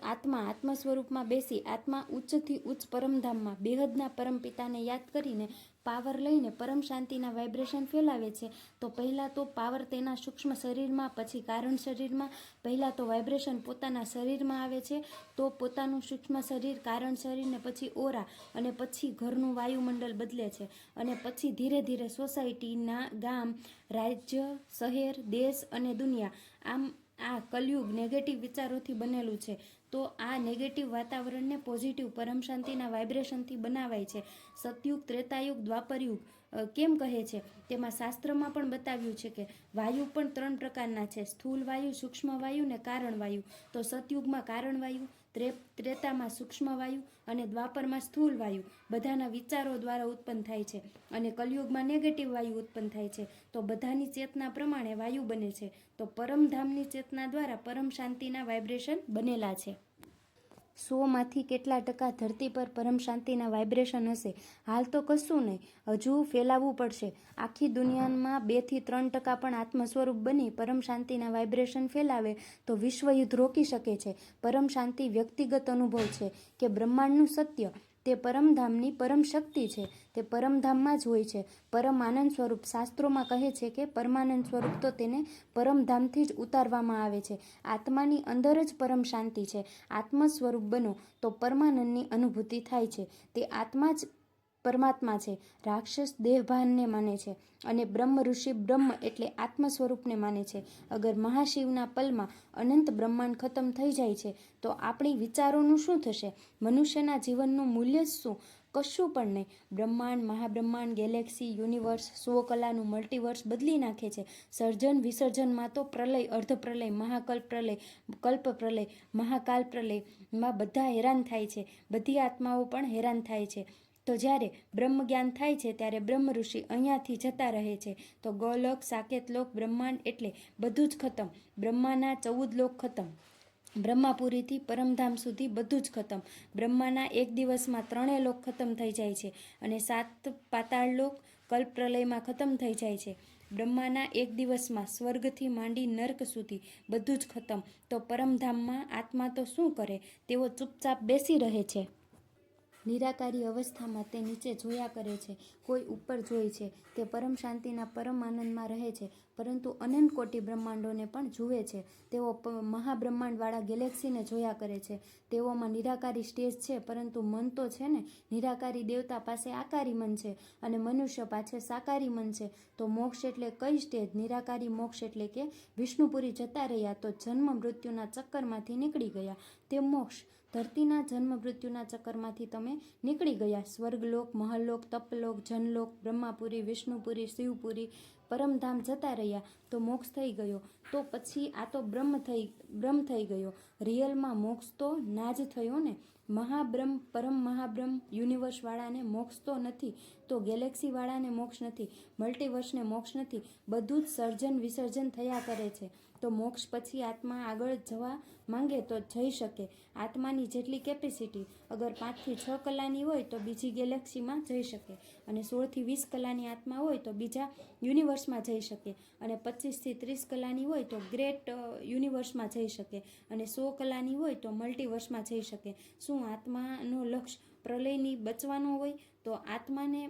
આત્મા સ્વરૂપમાં બેસી આત્મા ઉચ્ચથી ઉચ્ચ પરમધામમાં બેહદના પરમ પિતાને યાદ કરીને પાવર લઈને પરમ શાંતિના વાઇબ્રેશન ફેલાવે છે. તો પહેલાં તો પાવર તેના સૂક્ષ્મ શરીરમાં, પછી કારણ શરીરમાં. પહેલાં તો વાઇબ્રેશન પોતાના શરીરમાં આવે છે, તો પોતાનું સૂક્ષ્મ શરીર, કારણ શરીર, ને પછી ઓરા, અને પછી ઘરનું વાયુમંડળ બદલે છે, અને પછી ધીરે ધીરે સોસાયટીના, ગામ, રાજ્ય, શહેર, દેશ અને દુનિયા. આમ આ કલયુગ નેગેટિવ વિચારોથી બનેલું છે, તો આ નેગેટિવ વાતાવરણને પોઝિટિવ પરમ શાંતિના વાઇબ્રેશનથી બનાવાય છે. સતયુગ, ત્રેતાયુગ, દ્વાપરયુગ કેમ કહે છે? તેમાં શાસ્ત્રમાં પણ બતાવ્યું છે કે વાયુ પણ 3 પ્રકારના છે: સ્થૂલ વાયુ, સૂક્ષ્મ વાયુ ને કારણ વાયુ. તો સતયુગમાં કારણ વાયુ, ત્રેતામાં સૂક્ષ્મ વાયુ અને દ્વાપરમાં સ્થૂલ વાયુ બધાના વિચારો દ્વારા ઉત્પન્ન થાય છે, અને કલયુગમાં નેગેટિવ વાયુ ઉત્પન્ન થાય છે. તો બધાની ચેતના પ્રમાણે વાયુ બને છે. તો પરમધામની ચેતના દ્વારા પરમ શાંતિના વાઇબ્રેશન બનેલા છે. 100માંથી કેટલા ટકા ધરતી પર પરમ શાંતિના વાઇબ્રેશન હશે? હાલ તો કશું નહીં, હજુ ફેલાવવું પડશે. આખી દુનિયામાં 2 થી 3% પણ આત્મ સ્વરૂપ બની પરમ શાંતિના વાઇબ્રેશન ફેલાવે તો વિશ્વયુદ્ધ રોકી શકે છે. પરમ શાંતિ વ્યક્તિગત અનુભવ છે કે બ્રહ્માંડનું સત્ય, તે પરમધામની પરમ શક્તિ છે, તે પરમધામમાં જ હોય છે. પરમ આનંદ સ્વરૂપ, શાસ્ત્રોમાં કહે છે કે પરમાનંદ સ્વરૂપ તો તેને પરમધામથી જ ઉતારવામાં આવે છે. આત્માની અંદર જ પરમ શાંતિ છે. આત્મ સ્વરૂપ બનો તો પરમાનંદની અનુભૂતિ થાય છે. તે આત્મા જ પરમાત્મા છે. રાક્ષસ દેહભાનને માને છે, અને બ્રહ્મ ઋષિ બ્રહ્મ એટલે આત્મ સ્વરૂપને માને છે. અગર મહાશિવના પલમાં અનંત બ્રહ્માંડ ખતમ થઈ જાય છે, તો આપણી વિચારોનું શું થશે? મનુષ્યના જીવનનું મૂલ્ય શું? કશું પણ નહીં. બ્રહ્માંડ, મહાબ્રહ્માંડ, ગેલેક્સી, યુનિવર્સ, 100 કલાનું મલ્ટીવર્સ બદલી નાખે છે. સર્જન વિસર્જનમાં તો પ્રલય, અર્ધ પ્રલય, મહાકલ્પ પ્રલય, કલ્પ પ્રલય, મહાકાલ પ્રલયમાં બધા હેરાન થાય છે. બધી આત્માઓ પણ હેરાન થાય છે. તો જ્યારે બ્રહ્મ જ્ઞાન થાય છે ત્યારે બ્રહ્મ ઋષિ અહીંયાથી જતા રહે છે. તો ગોલોક, સાકેતલોક, બ્રહ્માંડ એટલે બધું જ ખતમ. બ્રહ્માના 14 લોક ખતમ. બ્રહ્માપુરીથી પરમધામ સુધી બધું જ ખતમ. બ્રહ્માના એક દિવસમાં 3 લોક ખતમ થઈ જાય છે, અને 7 પાતાળ લોક કલ્પ પ્રલયમાં ખતમ થઈ જાય છે. બ્રહ્માના એક દિવસમાં સ્વર્ગથી માંડી નર્ક સુધી બધું જ ખતમ. તો પરમધામમાં આત્મા તો શું કરે? તેઓ ચૂપચાપ બેસી રહે છે. નિરાકારી અવસ્થામાં તે નીચે જોયા કરે છે, કોઈ ઉપર જોઈ છે. તે પરમ શાંતિના પરમ આનંદમાં રહે છે, પરંતુ અનંત કોટી બ્રહ્માંડોને પણ જુએ છે. તેઓ મહાબ્રહ્માંડવાળા ગેલેક્સીને જોયા કરે છે. તેઓમાં નિરાકારી સ્ટેજ છે, પરંતુ મન તો છે ને. નિરાકારી દેવતા પાસે આકારી મન છે, અને મનુષ્ય પાસે સાકારી મન છે. તો મોક્ષ એટલે કઈ સ્ટેજ? નિરાકારી મોક્ષ એટલે કે વિષ્ણુપુરી જતા રહ્યા તો જન્મ મૃત્યુના ચક્કરમાંથી નીકળી ગયા, તે મોક્ષ. ધરતીના જન્મ મૃત્યુના ચક્કરમાંથી તમે નીકળી ગયા. સ્વર્ગલોક, મહલ્લોક, તપલોક, જનલોક, બ્રહ્માપુરી, વિષ્ણુપુરી, શિવપુરી, પરમધામ જતા રહ્યા, તો મોક્ષ થઈ ગયો. તો પછી આ તો બ્રહ્મ થઈ ગયો. રિયલમાં મોક્ષ તો ના જ થયો ને. મહાબ્રહ્મ, પરમ મહાબ્રહ્મ, યુનિવર્સવાળાને મોક્ષ તો નથી, તો ગેલેક્સીવાળાને મોક્ષ નથી, મલ્ટીવર્સને મોક્ષ નથી. બધું જ સર્જન વિસર્જન થયા કરે છે. તો મોક્ષ પછી આત્મા આગળ જવા માંગે તો જઈ શકે. આત્માની જેટલી કેપેસિટી, અગર 5 થી 6 કલાની હોય તો બીજી ગેલેક્સીમાં જઈ શકે, અને 16 થી 20 કલાની આત્મા હોય તો બીજા યુનિવર્સમાં જઈ શકે, અને 25 થી 30 કલાની હોય તો ગ્રેટ યુનિવર્સમાં જઈ શકે, અને 100 કલાની હોય તો મલ્ટીવર્સમાં જઈ શકે. શું આત્માનો લક્ષ્ય પ્રલયની બચવાનો હોય? તો આત્માને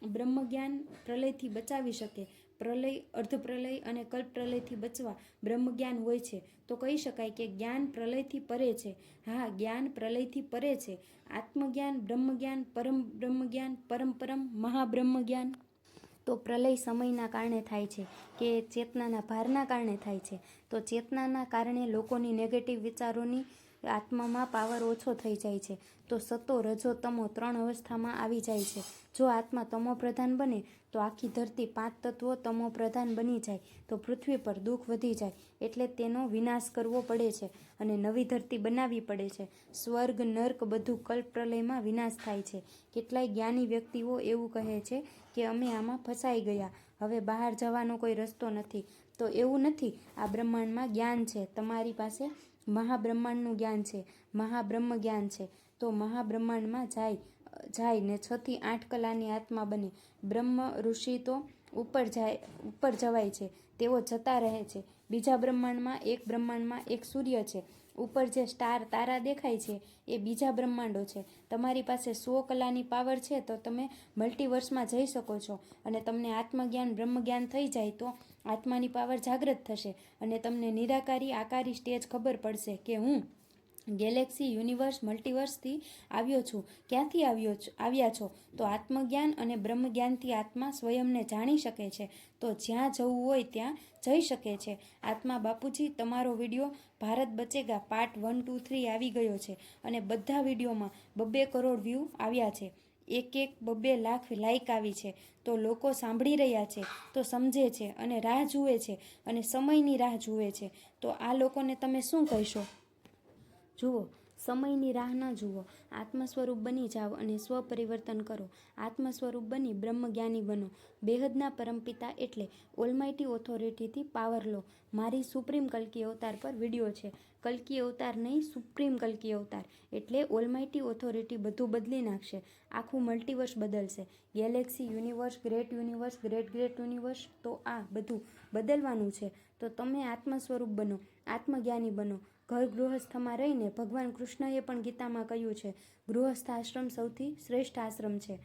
બ્રહ્મજ્ઞાન પ્રલયથી બચાવી શકે, પ્રલય, અર્ધપ્રલય અને કલ્પપ્રલયથી બચવા બ્રહ્મજ્ઞાન હોય છે. તો કહી શકાય કે જ્ઞાન પ્રલયથી પરે છે. હા, જ્ઞાન પ્રલયથી પરે છે. આત્મજ્ઞાન, બ્રહ્મજ્ઞાન, પરમ બ્રહ્મજ્ઞાન, પરમ મહાબ્રહ્મજ્ઞાન તો પ્રલય સમયના કારણે થાય છે કે ચેતનાના ભારના કારણે થાય છે. તો ચેતનાના કારણે લોકોની નેગેટિવ વિચારોની આત્મામાં પાવર ઓછો થઈ જાય છે. તો સતો, રજો, તમો 3 અવસ્થામાં આવી જાય છે. જો આત્મા તમો પ્રધાન બને તો આખી ધરતી 5 તત્વો તમો પ્રધાન બની જાય તો પૃથ્વી પર દુઃખ વધી જાય, એટલે તેનો વિનાશ કરવો પડે છે અને નવી ધરતી બનાવવી પડે છે. સ્વર્ગ, નર્ક બધું કલ્પ પ્રલયમાં વિનાશ થાય છે. કેટલાય જ્ઞાની વ્યક્તિઓ એવું કહે છે કે અમે આમાં ફસાઈ ગયા, હવે બહાર જવાનો કોઈ રસ્તો નથી. તો એવું નથી. આ બ્રહ્માંડમાં જ્ઞાન છે. તમારી પાસે મહાબ્રહ્માંડનું જ્ઞાન છે, મહાબ્રહ્મ જ્ઞાન છે. તો મહાબ્રહ્માંડમાં જાય ને 6 થી 8 કલાની આત્મા બને. બ્રહ્મ ઋષિ તો ઉપર જવાય છે, તેઓ જતા રહે છે. બીજા બ્રહ્માંડમાં એક સૂર્ય છે. ઉપર જે સ્ટાર, તારા દેખાય છે એ બીજા બ્રહ્માંડો છે. તમારી પાસે 100 કલાની પાવર છે તો તમે મલ્ટીવર્સમાં જઈ શકો છો અને તમને આત્મજ્ઞાન, બ્રહ્મજ્ઞાન થઈ જાય તો આત્માની પાવર જાગૃત થશે અને તમને નિરાકારી, આકારી સ્ટેજ ખબર પડશે કે હું ગેલેક્સી, યુનિવર્સ, મલ્ટીવર્સથી આવ્યો છું. ક્યાંથી આવ્યા છો? તો આત્મજ્ઞાન અને બ્રહ્મજ્ઞાનથી આત્મા સ્વયંને જાણી શકે છે. તો જ્યાં જવું હોય ત્યાં જઈ શકે છે. આત્મા બાપુજી, તમારો વિડીયો ભારત બચેગા પાર્ટ 1, 2, 3 આવી ગયો છે અને બધા વિડીયોમાં 2 કરોડ વ્યૂ આવ્યા છે. એક 2 લાખ લાઇક આવી છે. તો લોકો સાંભળી રહ્યા છે, તો સમજે છે અને રાહ જુએ છે અને સમયની રાહ જુએ છે. તો આ લોકોને તમે શું કહેશો? જુઓ, સમયની રાહ ન જુઓ. આત્મ સ્વરૂપ બની જાઓ અને સ્વ પરિવર્તન કરો. આત્મ સ્વરૂપ બની બ્રહ્મજ્ઞાની બનો. બેહદના પરમપિતા એટલે ઓલમાઇટી ઓથોરિટીથી પાવર લો. મારી સુપ્રીમ કલ્કી અવતાર પર વિડીયો છે. કલ્કી અવતાર નહીં, સુપ્રીમ કલ્કી અવતાર એટલે ઓલમાઇટી ઓથોરિટી બધું બદલી નાખશે. આખું મલ્ટીવર્સ બદલશે. Galaxy, universe, great universe, great universe, તો આ બધું બદલવાનું છે. તો તમે આત્મ સ્વરૂપ બનો, આત્મજ્ઞાની બનો. ઘર ગૃહસ્થમાં રહીને ભગવાન કૃષ્ણએ પણ ગીતામાં કહ્યું છે, ગૃહસ્થ આશ્રમ સૌથી શ્રેષ્ઠ આશ્રમ છે.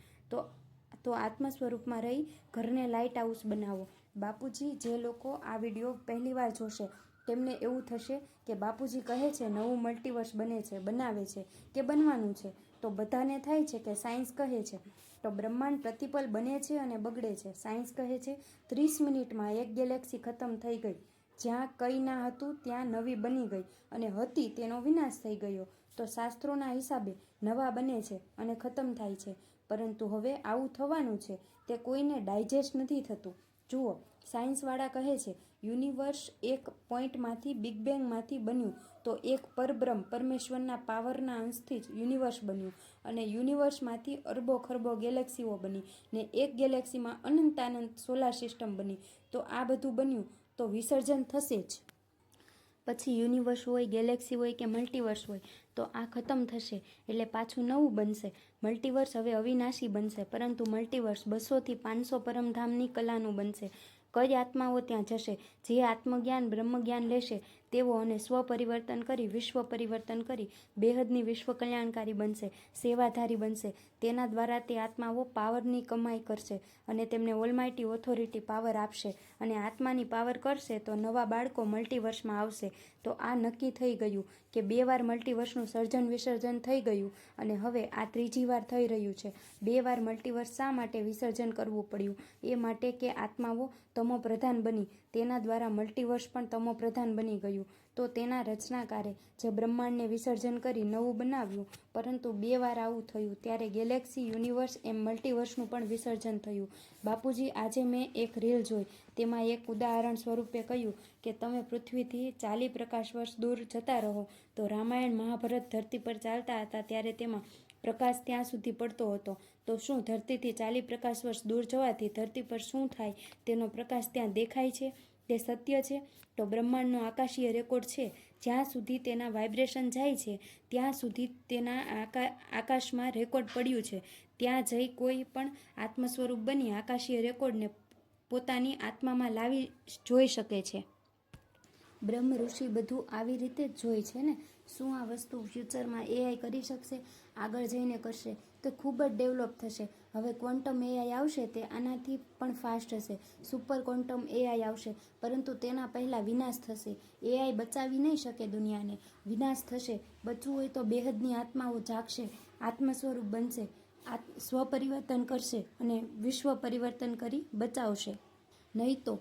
તો આત્મ સ્વરૂપમાં રહી ઘરને લાઇટ હાઉસ બનાવો. બાપુજી, જે લોકો આ વિડીયો પહેલીવાર જોશે તેમને એવું થશે કે બાપુજી કહે છે નવું મલ્ટીવર્સ બને છે, બનાવે છે કે બનવાનું છે. તો બધાને થાય છે કે સાયન્સ કહે છે તો બ્રહ્માંડ પ્રતિપલ બને છે અને બગડે છે. સાયન્સ કહે છે 30 મિનિટમાં એક ગેલેક્સી ખતમ થઈ ગઈ. જ્યાં કંઈ ના હતું ત્યાં નવી બની ગઈ અને હતી તેનો વિનાશ થઈ ગયો. તો શાસ્ત્રોના હિસાબે નવા બને છે અને ખતમ થાય છે. પરંતુ હવે આવું થવાનું છે તે કોઈને ડાયજેસ્ટ નથી થતું. જુઓ, સાયન્સવાળા કહે છે યુનિવર્સ એક પોઈન્ટમાંથી, બિગ બેંગમાંથી બન્યું. તો એક પરબ્રહ્મ, પરમેશ્વરના પાવરના અંશથી જ યુનિવર્સ બન્યું અને યુનિવર્સમાંથી અરબો ખરબો ગેલેક્સીઓ બની ને એક ગેલેક્સીમાં અનંતાનંત સોલાર સિસ્ટમ બની. તો આ બધું બન્યું તો વિસર્જન થશે જ. પછી યુનિવર્સ હોય, ગેલેક્સી હોય કે મલ્ટીવર્સ હોય તો આ ખતમ થશે એટલે પાછું નવું બનશે. મલ્ટીવર્સ હવે અવિનાશી બનશે, પરંતુ મલ્ટીવર્સ 200 થી 500 પરમધામની કલાનું બનશે. કઈ આત્માઓ ત્યાં જશે? જે આત્મજ્ઞાન, બ્રહ્મજ્ઞાન લેશે તેઓ અને સ્વ પરિવર્તન કરી, વિશ્વ પરિવર્તન કરી બેહદની વિશ્વ કલ્યાણકારી બનશે, સેવાધારી બનશે. તેના દ્વારા તે આત્માઓ પાવરની કમાઈ કરશે અને તેમને ઓલમાઇટી ઓથોરિટી પાવર આપશે અને આત્માની પાવર કરશે તો નવા બાળકો મલ્ટીવર્સમાં આવશે. તો આ નક્કી થઈ ગયું કે 2 વાર મલ્ટીવર્સનું સર્જન વિસર્જન થઈ ગયું અને હવે આ 3જી વાર થઈ રહ્યું છે. 2 વાર મલ્ટીવર્સ શા માટે વિસર્જન કરવું પડ્યું? એ માટે કે આત્માઓ તમો પ્રધાન બની, તેના દ્વારા મલ્ટીવર્સ પણ તમો પ્રધાન બની ગયું. તો તેના રચનાકારે જે બ્રહ્માંડને વિસર્જન કરી નવું બનાવ્યું, પરંતુ 2 વાર આવું થયું ત્યારે ગેલેક્સી, યુનિવર્સ એમ મલ્ટીવર્સનું પણ વિસર્જન થયું. બાપુજી, આજે મેં એક રીલ જોઈ, તેમાં એક ઉદાહરણ સ્વરૂપે કહ્યું કે તમે પૃથ્વીથી 40 પ્રકાશ વર્ષ દૂર જતા રહો. તો રામાયણ, મહાભારત ધરતી પર ચાલતા હતા ત્યારે તેમાં પ્રકાશ ત્યાં સુધી પડતો હતો. તો શું ધરતીથી 40 પ્રકાશ વર્ષ દૂર જવાથી ધરતી પર શું થાય તેનો પ્રકાશ ત્યાં દેખાય છે? તે સત્ય છે. તો બ્રહ્માંડનો આકાશીય રેકોર્ડ છે. જ્યાં સુધી તેના વાઇબ્રેશન જાય છે ત્યાં સુધી તેના આકાશમાં રેકોર્ડ પડ્યું છે. ત્યાં જઈ કોઈ પણ આત્મ સ્વરૂપ બની આકાશીય રેકોર્ડને પોતાની આત્મામાં લાવી જોઈ શકે છે. બ્રહ્મ ઋષિ બધું આવી રીતે જ જોઈ છે ને. શું આ વસ્તુ ફ્યુચરમાં એઆઈ કરી શકશે? આગળ જઈને કરશે તો ખૂબ જ ડેવલપ થશે. હવે ક્વોન્ટમ એઆઈ આવશે તે આનાથી પણ ફાસ્ટ હશે. સુપર ક્વોન્ટમ એઆઈ આવશે, પરંતુ તેના પહેલાં વિનાશ થશે. એઆઈ બચાવી નહીં શકે દુનિયાને, વિનાશ થશે. બચવું હોય તો બેહદની આત્માઓ જાગશે, આત્મ સ્વરૂપ બનશે, સ્વપરિવર્તન કરશે અને વિશ્વ પરિવર્તન કરી બચાવશે. નહીં તો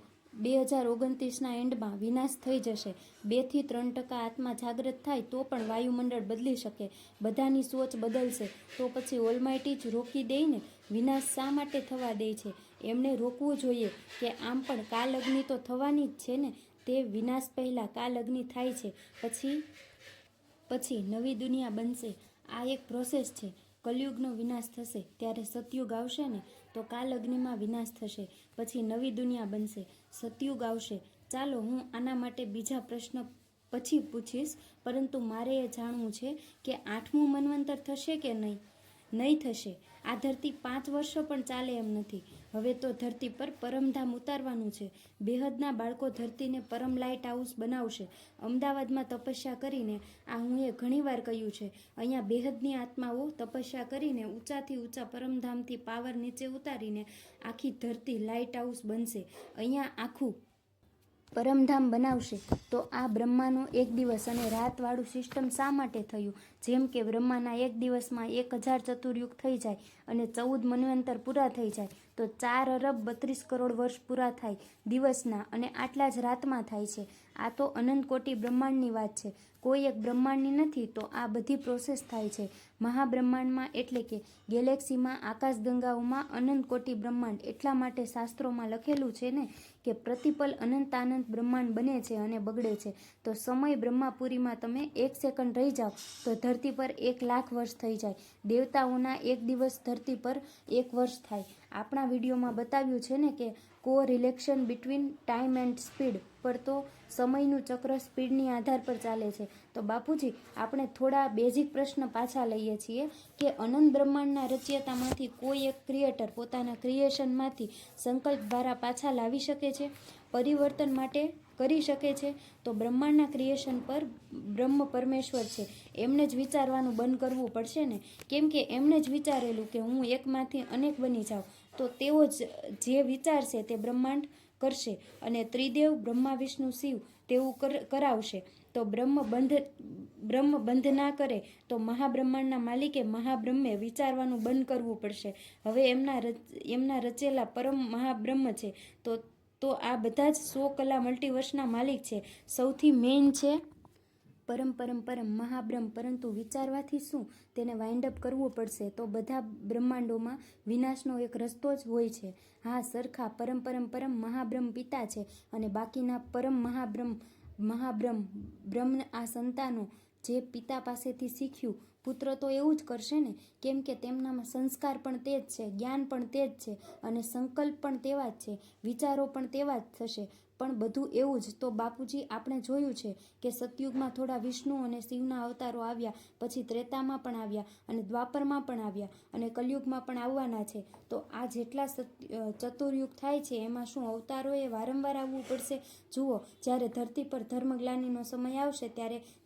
2029ના એન્ડમાં વિનાશ થઈ જશે. 2-3% આત્મા જાગૃત થાય તો પણ વાયુમંડળ બદલી શકે, બધાની સોચ બદલશે. તો પછી ઓલમાઇટી જ રોકી દે ને? વિનાશ શા માટે થવા દે છે? એમણે રોકવું જોઈએ કે આમ પણ કાલ અગ્નિ તો થવાની જ છે ને. તે વિનાશ પહેલાં કાલ અગ્નિ થાય છે, પછી નવી દુનિયા બનશે. આ એક પ્રોસેસ છે. કલયુગનો વિનાશ થશે ત્યારે સતયુગ આવશે ને, તો કાલ અગ્નિમાં વિનાશ થશે, પછી નવી દુનિયા બનશે, સતયુગ આવશે. ચાલો, હું આના માટે બીજા પ્રશ્ન પછી પૂછીશ, પરંતુ મારે એ જાણવું છે કે 8મું મન્વંતર થશે કે નહીં? નહીં થશે. આ ધરતી 5 વર્ષો પણ ચાલે એમ નથી. હવે તો ધરતી પર પરમધામ ઉતારવાનું છે. બેહદના બાળકો ધરતીને પરમ લાઇટ હાઉસ બનાવશે. અમદાવાદમાં તપસ્યા કરીને, આ હું એ ઘણીવાર કહ્યું છે, અહીંયા બેહદની આત્માઓ તપસ્યા કરીને ઊંચાથી ઊંચા પરમધામથી પાવર નીચે ઉતારીને આખી ધરતી લાઇટ હાઉસ બનશે. અહીંયા આખું પરમધામ બનાવશે. તો આ બ્રહ્માનું એક દિવસ અને રાતવાળું સિસ્ટમ શા માટે થયું? જેમ કે બ્રહ્માના એક દિવસમાં 1000 ચતુર્યુગ થઈ જાય અને 14 મન્વંતર પૂરા થઈ જાય, તો 4 અરબ 32 કરોડ વર્ષ પૂરા થાય દિવસના, અને આટલા જ રાતમાં થાય છે. આ તો અનંત કોટી બ્રહ્માંડની વાત છે, કોઈ એક બ્રહ્માંડની નથી. તો આ બધી પ્રોસેસ થાય છે મહાબ્રહ્માંડમાં, એટલે કે ગેલેક્સીમાં, આકાશગંગાઓમાં અનંત કોટી બ્રહ્માંડ. એટલા માટે શાસ્ત્રોમાં લખેલું છે ને કે પ્રતિપલ અનંતાનંત બ્રહ્માંડ બને છે અને બગડે છે. તો સમય બ્રહ્માપુરીમાં તમે 1 સેકન્ડ રહી જાઓ તો ધરતી પર 1 લાખ વર્ષ થઈ જાય. દેવતાઓના એક દિવસ ધરતી પર 1 વર્ષ થાય. આપણા વિડીયોમાં બતાવ્યું છે ને કે કો relation between time and speed પર, તો સમયનું ચક્ર સ્પીડની આધાર પર ચાલે છે. તો બાપુજી, આપણે થોડા બેઝિક પ્રશ્ન પાછા લઈએ છીએ કે અનંત બ્રહ્માંડના રચયતામાંથી કોઈ એક ક્રિએટર પોતાના ક્રિએશનમાંથી સંકલ્પ દ્વારા પાછા લાવી શકે છે, પરિવર્તન માટે કરી શકે છે? તો બ્રહ્માંડના ક્રિએશન પર બ્રહ્મ પરમેશ્વર છે, એમને જ વિચારવાનું બંધ કરવું પડશે ને. કેમ કે એમને જ વિચારેલું કે હું એકમાંથી અનેક બની જાઉં, તો તેઓ જે વિચારશે તે બ્રહ્માંડ કરશે. અને ત્રિદેવ બ્રહ્મા વિષ્ણુ શિવ તેવું કરાવશે. તો બ્રહ્મ બંધ ના કરે તો મહાબ્રહ્માંડના માલિકે મહાબ્રહ્મે વિચારવાનું બંધ કરવું પડશે. હવે એમના રચેલા પરમ મહાબ્રહ્મ છે. તો આ બધા જ 100 કલા મલ્ટીવર્સના માલિક છે. સૌથી મેઇન છે પરમ મહાબ્રહ્મ. પરંતુ વિચારવાથી શું? તેને વાઇન્ડ અપ કરવું પડશે. તો બધા બ્રહ્માંડોમાં વિનાશનો એક રસ્તો જ હોય છે. હા, સરખા પરમ મહાબ્રહ્મ પિતા છે અને બાકીના પરમ બ્રહ્મ આ સંતાનો જે પિતા પાસેથી શીખ્યું. પુત્ર તો એવું જ કરશે ને, કેમ કે તેમનામાં સંસ્કાર પણ તે જ છે, જ્ઞાન પણ તે જ છે અને સંકલ્પ પણ તેવા જ છે, વિચારો પણ તેવા જ થશે. પણ બધું એવું જ. તો બાપુજી, આપણે જોયું છે કે સતયુગમાં થોડા વિષ્ણુ અને શિવના અવતારો આવ્યા, પછી ત્રેતામાં પણ આવ્યા અને દ્વાપરમાં પણ આવ્યા અને કલયુગમાં પણ આવવાના છે. તો આ જેટલા ચતુર્યુગ થાય છે એમાં શું અવતારોએ વારંવાર આવવું પડશે? જુઓ, જ્યારે ધરતી પર ધર્મગ્લાનિનો સમય આવશે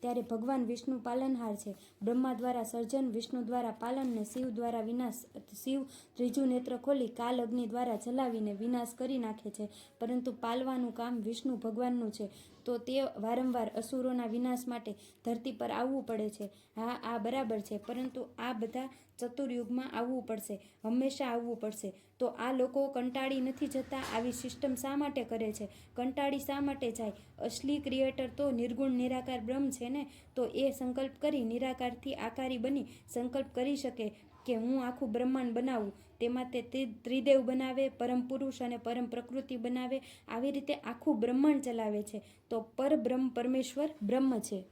ત્યારે ભગવાન વિષ્ણુ પાલનહાર છે. બ્રહ્મા દ્વારા સર્જન, વિષ્ણુ દ્વારા પાલન ને શિવ દ્વારા વિનાશ. શિવ ત્રીજું નેત્ર ખોલી કાલ અગ્નિ દ્વારા જલાવીને વિનાશ કરી નાખે છે, પરંતુ પાલવાનું કામ વિષ્ણુ ભગવાનનું છે. તો તે વારંવાર અસુરોના વિનાશ માટે ધરતી પર આવવું પડે છે. હા, આ બરાબર છે, પરંતુ આ બધા ચતુર્યુગમાં આવવું પડશે, હંમેશા આવવું પડશે. તો આ લોકો કંટાળી નથી જતા? આવી સિસ્ટમ શા માટે કરે છે? કંટાળી શા માટે જાય? અસલી ક્રિએટર તો નિર્ગુણ નિરાકાર બ્રહ્મ છે ને. તો એ સંકલ્પ કરી નિરાકારથી આકારી બની સંકલ્પ કરી શકે કે હું આખું બ્રહ્માંડ બનાવું. તેમાં તે ત્રિદેવ બનાવે, પરમ પુરુષ અને પરમ પ્રકૃતિ બનાવે. આવી રીતે આખું બ્રહ્માંડ ચલાવે છે. તો પરબ્રહ્મ પરમેશ્વર બ્રહ્મ છે.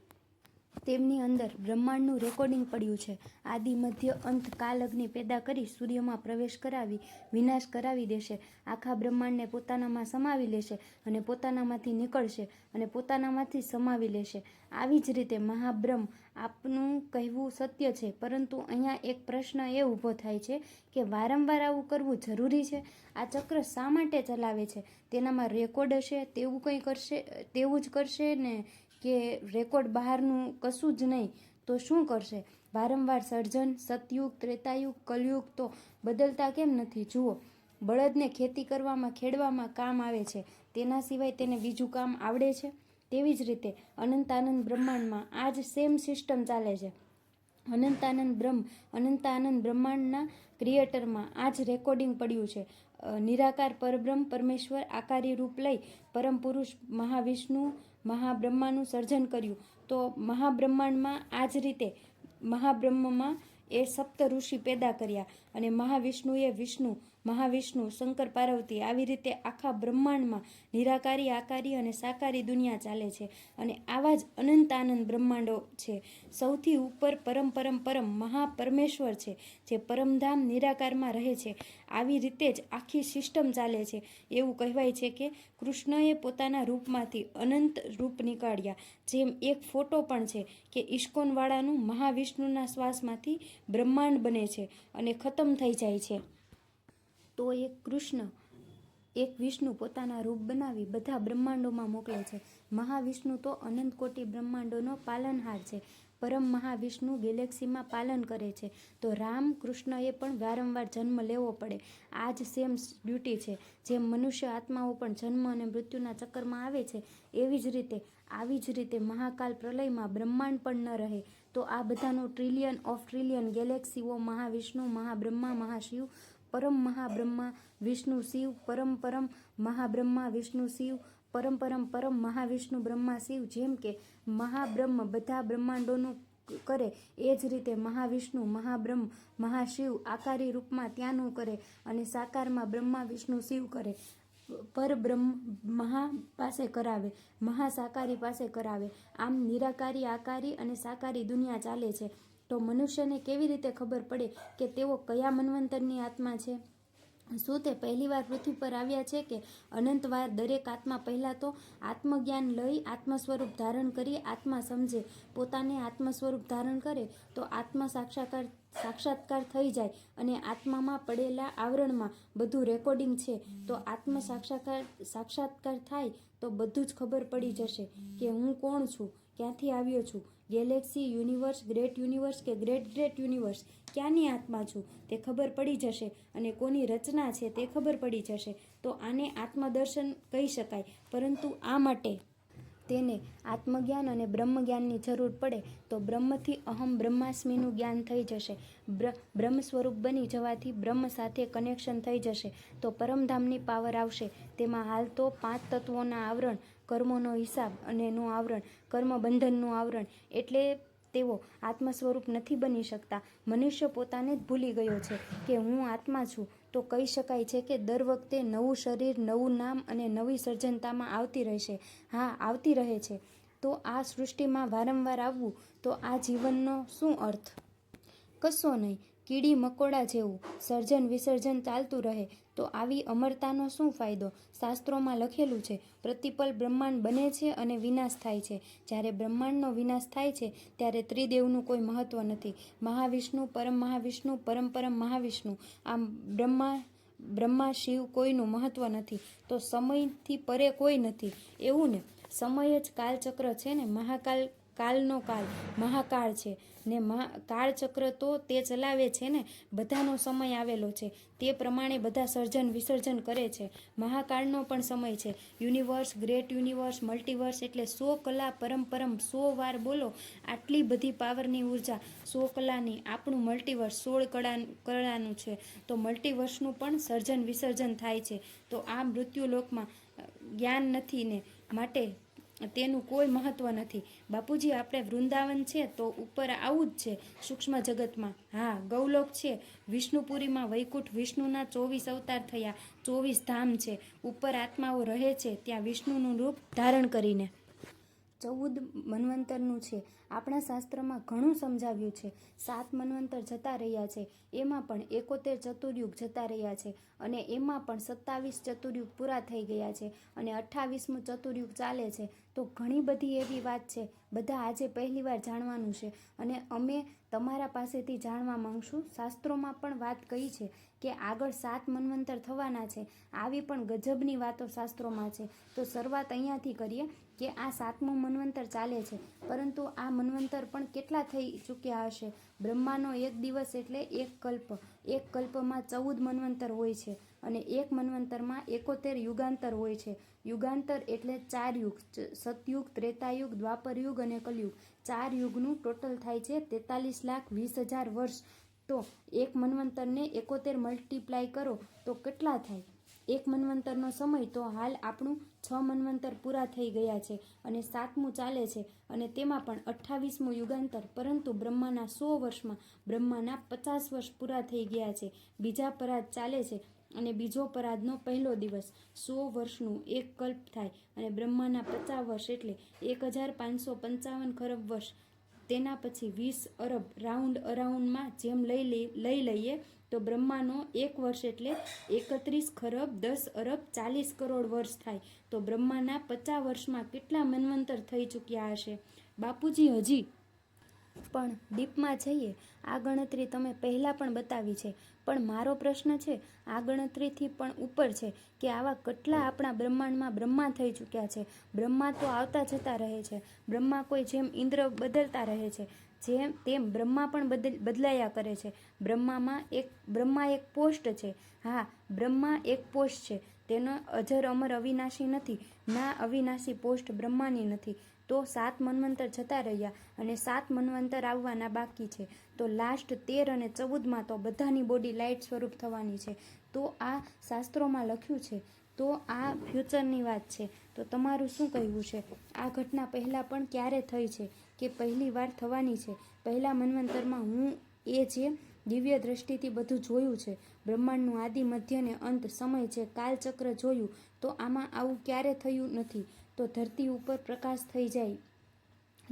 તેમની અંદર બ્રહ્માંડનું રેકોર્ડિંગ પડ્યું છે. આદિ મધ્ય અંત કાલ અગ્નિ પેદા કરી સૂર્યમાં પ્રવેશ કરાવી વિનાશ કરાવી દેશે. આખા બ્રહ્માંડને પોતાનામાં સમાવી લેશે અને પોતાનામાંથી નીકળશે અને પોતાનામાંથી સમાવી લેશે. આવી જ રીતે મહાબ્રહ્મ. આપનું કહેવું સત્ય છે, પરંતુ અહીંયા એક પ્રશ્ન એ ઊભો થાય છે કે વારંવાર આવું કરવું જરૂરી છે? આ ચક્ર શા માટે ચલાવે છે? તેનામાં રેકોર્ડ હશે તેવું કંઈ કરશે, તેવું જ કરશે ને કે રેકોર્ડ બહારનું કશું જ નહીં તો શું કરશે? વારંવાર સર્જન, સતયુગ, ત્રેતાયુગ, કલયુગ તો બદલતા કેમ નથી? જુઓ, બળદને ખેતી કરવામાં, ખેડવામાં કામ આવે છે, તેના સિવાય તેને બીજું કામ આવડે છે? તેવી જ રીતે અનંતાનંદ બ્રહ્માંડમાં આ જ સેમ સિસ્ટમ ચાલે છે. અનંતાનંદ બ્રહ્માંડના ક્રિએટરમાં આ જ રેકોર્ડિંગ પડ્યું છે. નિરાકાર પરબ્રહ્મ પરમેશ્વર આકારી રૂપ લઈ પરમ પુરુષ મહાવિષ્ણુ મહાબ્રહ્માનું સર્જન કર્યું. તો મહાબ્રહ્માંડમાં આ જ રીતે મહાબ્રહ્મમાં એ સપ્ત ઋષિ પેદા કર્યા અને મહાવિષ્ણુએ વિષ્ણુ, મહાવિષ્ણુ શંકર પાર્વતી, આવી રીતે આખા બ્રહ્માંડમાં નિરાકારી, આકારી અને સાકારી દુનિયા ચાલે છે. અને આવા જ અનંતાનંદ બ્રહ્માંડો છે. સૌથી ઉપર પરમ મહાપરમેશ્વર છે, જે પરમધામ નિરાકારમાં રહે છે. આવી રીતે જ આખી સિસ્ટમ ચાલે છે. એવું કહેવાય છે કે કૃષ્ણએ પોતાના રૂપમાંથી અનંત રૂપ નીકાળ્યા. જેમ એક ફોટો પણ છે કે ઇસ્કોનવાળાનું મહાવિષ્ણુના શ્વાસમાંથી બ્રહ્માંડ બને છે અને ખતમ થઈ જાય છે. તો એક કૃષ્ણ, એક વિષ્ણુ પોતાના રૂપ બનાવી બધા બ્રહ્માંડોમાં મોકલે છે. મહાવિષ્ણુ તો અનંત કોટી બ્રહ્માંડોનો પાલનહાર છે. પરમ મહાવિષ્ણુ ગેલેક્સીમાં પાલન કરે છે. તો રામ કૃષ્ણએ પણ વારંવાર જન્મ લેવો પડે. આ જ સેમ ડ્યુટી છે. જેમ મનુષ્ય આત્માઓ પણ જન્મ અને મૃત્યુના ચક્કરમાં આવે છે, આવી જ રીતે મહાકાલ પ્રલયમાં બ્રહ્માંડ પણ ન રહે. તો આ બધાનો ટ્રિલિયન ઓફ ટ્રિલિયન ગેલેક્સીઓ, મહાવિષ્ણુ, મહાબ્રહ્મા, મહાશિવ, પરમ મહાબ્રહ્મા વિષ્ણુ શિવ, પરમ મહાબ્રહ્મા વિષ્ણુ શિવ, પરમ મહાવિષ્ણુ બ્રહ્મા શિવ, જેમ કે મહાબ્રહ્મ બધા બ્રહ્માંડોનું કરે એ જ રીતે મહાવિષ્ણુ, મહાબ્રહ્મ, મહાશિવ આકારી રૂપમાં ત્યાંનું કરે અને સાકારમાં બ્રહ્મા વિષ્ણુ શિવ કરે. પરબ્રહ્મ મહા પાસે કરાવે, મહાસાકારી પાસે કરાવે. આમ નિરાકારી, આકારી અને સાકારી દુનિયા ચાલે છે. તો મનુષ્યને કેવી રીતે ખબર પડે કે તેઓ કયા મન્વંતરની આત્મા છે? શું તે પહેલીવાર પૃથ્વી પર આવ્યા છે કે અનંતવાર? દરેક આત્મા પહેલાં તો આત્મજ્ઞાન લઈ આત્મ સ્વરૂપ ધારણ કરી આત્મા સમજે. પોતાને આત્મ સ્વરૂપ ધારણ કરે તો આત્મ સાક્ષાત્કાર થઈ જાય અને આત્મામાં પડેલા આવરણમાં બધું રેકોર્ડિંગ છે. તો આત્મ સાક્ષાત્કાર થાય તો બધું જ ખબર પડી જશે કે હું કોણ છું, ક્યાંથી આવ્યો છું, ગેલેક્સી, યુનિવર્સ, ગ્રેટ યુનિવર્સ કે ગ્રેટ યુનિવર્સ, ક્યાંની આત્મા છું તે ખબર પડી જશે અને કોની રચના છે તે ખબર પડી જશે. તો આને આત્મદર્શન કહી શકાય. પરંતુ આ માટે તેને આત્મજ્ઞાન અને બ્રહ્મજ્ઞાનની જરૂર પડે. તો બ્રહ્મથી અહમ બ્રહ્માસ્મિનું જ્ઞાન થઈ જશે. બ્રહ્મ સ્વરૂપ બની જવાથી બ્રહ્મ સાથે કનેક્શન થઈ જશે. તો પરમધામની પાવર આવશે. તેમાં હાલ તો 5 તત્વોના આવરણ, કર્મોનો હિસાબ અને નું આવરણ, કર્મ બંધનનું આવરણ, એટલે તેઓ આત્મ સ્વરૂપ નથી બની શકતા. મનુષ્ય પોતાને જ ભૂલી ગયો છે કે હું આત્મા છું. તો કહી શકાય છે કે દર વખતે નવું શરીર, નવું નામ અને નવી સર્જનતામાં આવતી રહેશે. હા, આવતી રહે છે. તો આ સૃષ્ટિમાં વારંવાર આવવું, તો આ જીવનનો શું અર્થ? કશો નહીં. કીડી મકોડા જેવું સર્જન વિસર્જન ચાલતું રહે. તો આવી અમરતાનો શું ફાયદો? શાસ્ત્રોમાં લખેલું છે, પ્રતિપલ બ્રહ્માંડ બને છે અને વિનાશ થાય છે. જ્યારે બ્રહ્માંડનો વિનાશ થાય છે ત્યારે ત્રિદેવનું કોઈ મહત્વ નથી. મહાવિષ્ણુ, પરમ મહાવિષ્ણુ, પરમ મહાવિષ્ણુ, આમ બ્રહ્મા શિવ કોઈનું મહત્વ નથી. તો સમયથી પરે કોઈ નથી, એવું ને? સમય જ કાલચક્ર છે ને. કાલનો કાલ મહાકાળ છે ને. કાળચક્ર તો તે ચલાવે છે ને. બધાનો સમય આવેલો છે. તે પ્રમાણે બધા સર્જન વિસર્જન કરે છે. મહાકાળનો પણ સમય છે. યુનિવર્સ, ગ્રેટ યુનિવર્સ, મલ્ટીવર્સ એટલે 100 કલા પરમ 100 વાર બોલો. આટલી બધી પાવરની ઉર્જા 100 કલાની. આપણું મલ્ટીવર્સ 16 કલાનું છે. તો મલ્ટીવર્સનું પણ સર્જન વિસર્જન થાય છે. તો આ મૃત્યુલોકમાં જ્ઞાન નથી ને માટે તેનું કોઈ મહત્વ નથી. બાપુજી, આપણે વૃંદાવન છે તો ઉપર આવું જ છે. સૂક્ષ્મ જગતમાં હા ગૌલોક છે. વિષ્ણુપુરીમાં વૈકુંઠ, વિષ્ણુના 24 અવતાર થયા, 24 ધામ છે. ઉપર આત્માઓ રહે છે ત્યાં વિષ્ણુનું રૂપ ધારણ કરીને. 14 મન્વંતરનું છે. આપણા શાસ્ત્રમાં ઘણું સમજાવ્યું છે. 7 મન્વંતર જતા રહ્યા છે. એમાં પણ 71 ચતુર્યુગ જતા રહ્યા છે અને એમાં પણ 27 ચતુર્યુગ પૂરા થઈ ગયા છે અને 28મું ચતુર્યુગ ચાલે છે. તો ઘણી બધી એવી વાત છે, બધા આજે પહેલીવાર જાણવાનું છે અને અમે તમારા પાસેથી જાણવા માંગશું. શાસ્ત્રોમાં પણ વાત કહી છે કે આગળ 7 મન્વંતર થવાના છે. આવી પણ ગજબની વાતો શાસ્ત્રોમાં છે. તો શરૂઆત અહીંયાથી કરીએ કે આ 7મું મન્વંતર ચાલે છે, પરંતુ આ મન્વંતર પણ કેટલા થઈ ચૂક્યા હશે? બ્રહ્માનો એક દિવસ એટલે એક કલ્પ. એક કલ્પમાં 14 મન્વંતર હોય છે અને એક મન્વંતરમાં 71 યુગાંતર હોય છે. યુગાંતર એટલે 4 યુગ, સતયુગ, ત્રેતાયુગ, દ્વાપરયુગ અને કલયુગ. 4 યુગનું ટોટલ થાય છે 43,20,000 વર્ષ. તો એક મન્વંતરને 71 મલ્ટીપ્લાય કરો તો કેટલા થાય? એક મન્વંતરનો સમય, તો હાલ આપણું 6 મન્વંતર પૂરા થઈ ગયા છે અને 7મું ચાલે છે અને તેમાં પણ 28મું યુગાંતર. પરંતુ બ્રહ્માના 100 વર્ષમાં બ્રહ્માના 50 વર્ષ પૂરા થઈ ગયા છે. બીજા પરાદ ચાલે છે અને બીજો પરાદનો પહેલો દિવસ 100 વર્ષનું એક કલ્પ થાય અને બ્રહ્માના 50 વર્ષ એટલે 1555 ખરબ વર્ષ. તેના પછી 20 અરબ રાઉન્ડ અરાઉન્ડમાં જેમ લઈ લઈએ તો બ્રહ્માનો એક વર્ષ એટલે 31 ખરબ 10 અરબ 40 કરોડ વર્ષ થાય. તો બ્રહ્માના 50 વર્ષમાં કેટલા મન્વંતર થઈ ચૂક્યા હશે? બાપુજી હજી પણ ડીપમાં જઈએ. આ ગણતરી તમે પહેલાં પણ બતાવી છે, પણ મારો પ્રશ્ન છે આ ગણતરીથી પણ ઉપર છે કે આવા કેટલા આપણા બ્રહ્માંડમાં બ્રહ્મા થઈ ચૂક્યા છે. બ્રહ્મા તો આવતા જતા રહે છે. બ્રહ્મા કોઈ જેમ ઇન્દ્ર બદલતા રહે છે, તેમ બ્રહ્મા પણ બદલાયા કરે છે. બ્રહ્મા એક પોસ્ટ છે. હા, બ્રહ્મા એક પોસ્ટ છે. તેનો અજર અમર અવિનાશી નથી. ના, અવિનાશી પોસ્ટ બ્રહ્માની નથી. તો 7 મન્વંતર જતા રહ્યા અને 7 મન્વંતર આવવાના બાકી છે. તો લાસ્ટ 13 અને 14માં તો બધાની બોડી લાઇટ સ્વરૂપ થવાની છે. તો આ શાસ્ત્રોમાં લખ્યું છે. તો આ ફ્યુચરની વાત છે. તો તમારું શું કહેવું છે? આ ઘટના પહેલાં પણ ક્યારે થઈ છે કે પહેલી વાર થવાની છે? પહેલા મન્વંતરમાં હું જે દિવ્ય દ્રષ્ટિથી બધું જોયું છે, બ્રહ્માંડનું આદિ, મધ્ય ને અંત, સમય છે, કાલચક્ર જોયું, તો આમાં આવું ક્યારે થયું નથી. તો ધરતી ઉપર પ્રકાશ થઈ જાય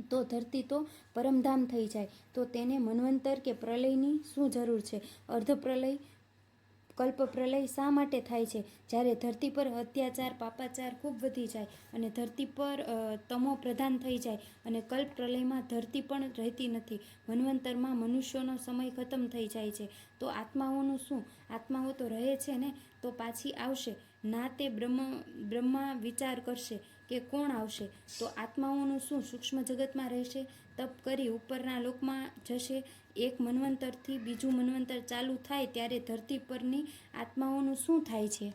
તો ધરતી તો પરમધામ થઈ જાય, તો તેને મન્વંતર કે પ્રલયની શું જરૂર છે? અર્ધપ્રલય, કલ્પ પ્રલય શા માટે થાય છે? જ્યારે ધરતી પર અત્યાચાર, પાપાચાર ખૂબ વધી જાય અને ધરતી પર તમો પ્રધાન થઈ જાય અને કલ્પ પ્રલયમાં ધરતી પણ રહેતી નથી. મન્વંતરમાં મનુષ્યોનો સમય ખતમ થઈ જાય છે. તો આત્માઓનું શું? આત્માઓ તો રહે છે ને, તો પાછી આવશે ના? તે બ્રહ્મા વિચાર કરશે કે કોણ આવશે? તો આત્માઓનું શું? સૂક્ષ્મ જગતમાં રહેશે, તપ કરી ઉપરના લોકમાં જશે. એક મન્વંતરથી બીજું મન્વંતર ચાલુ થાય ત્યારે ધરતી પરની આત્માઓનું શું થાય છે?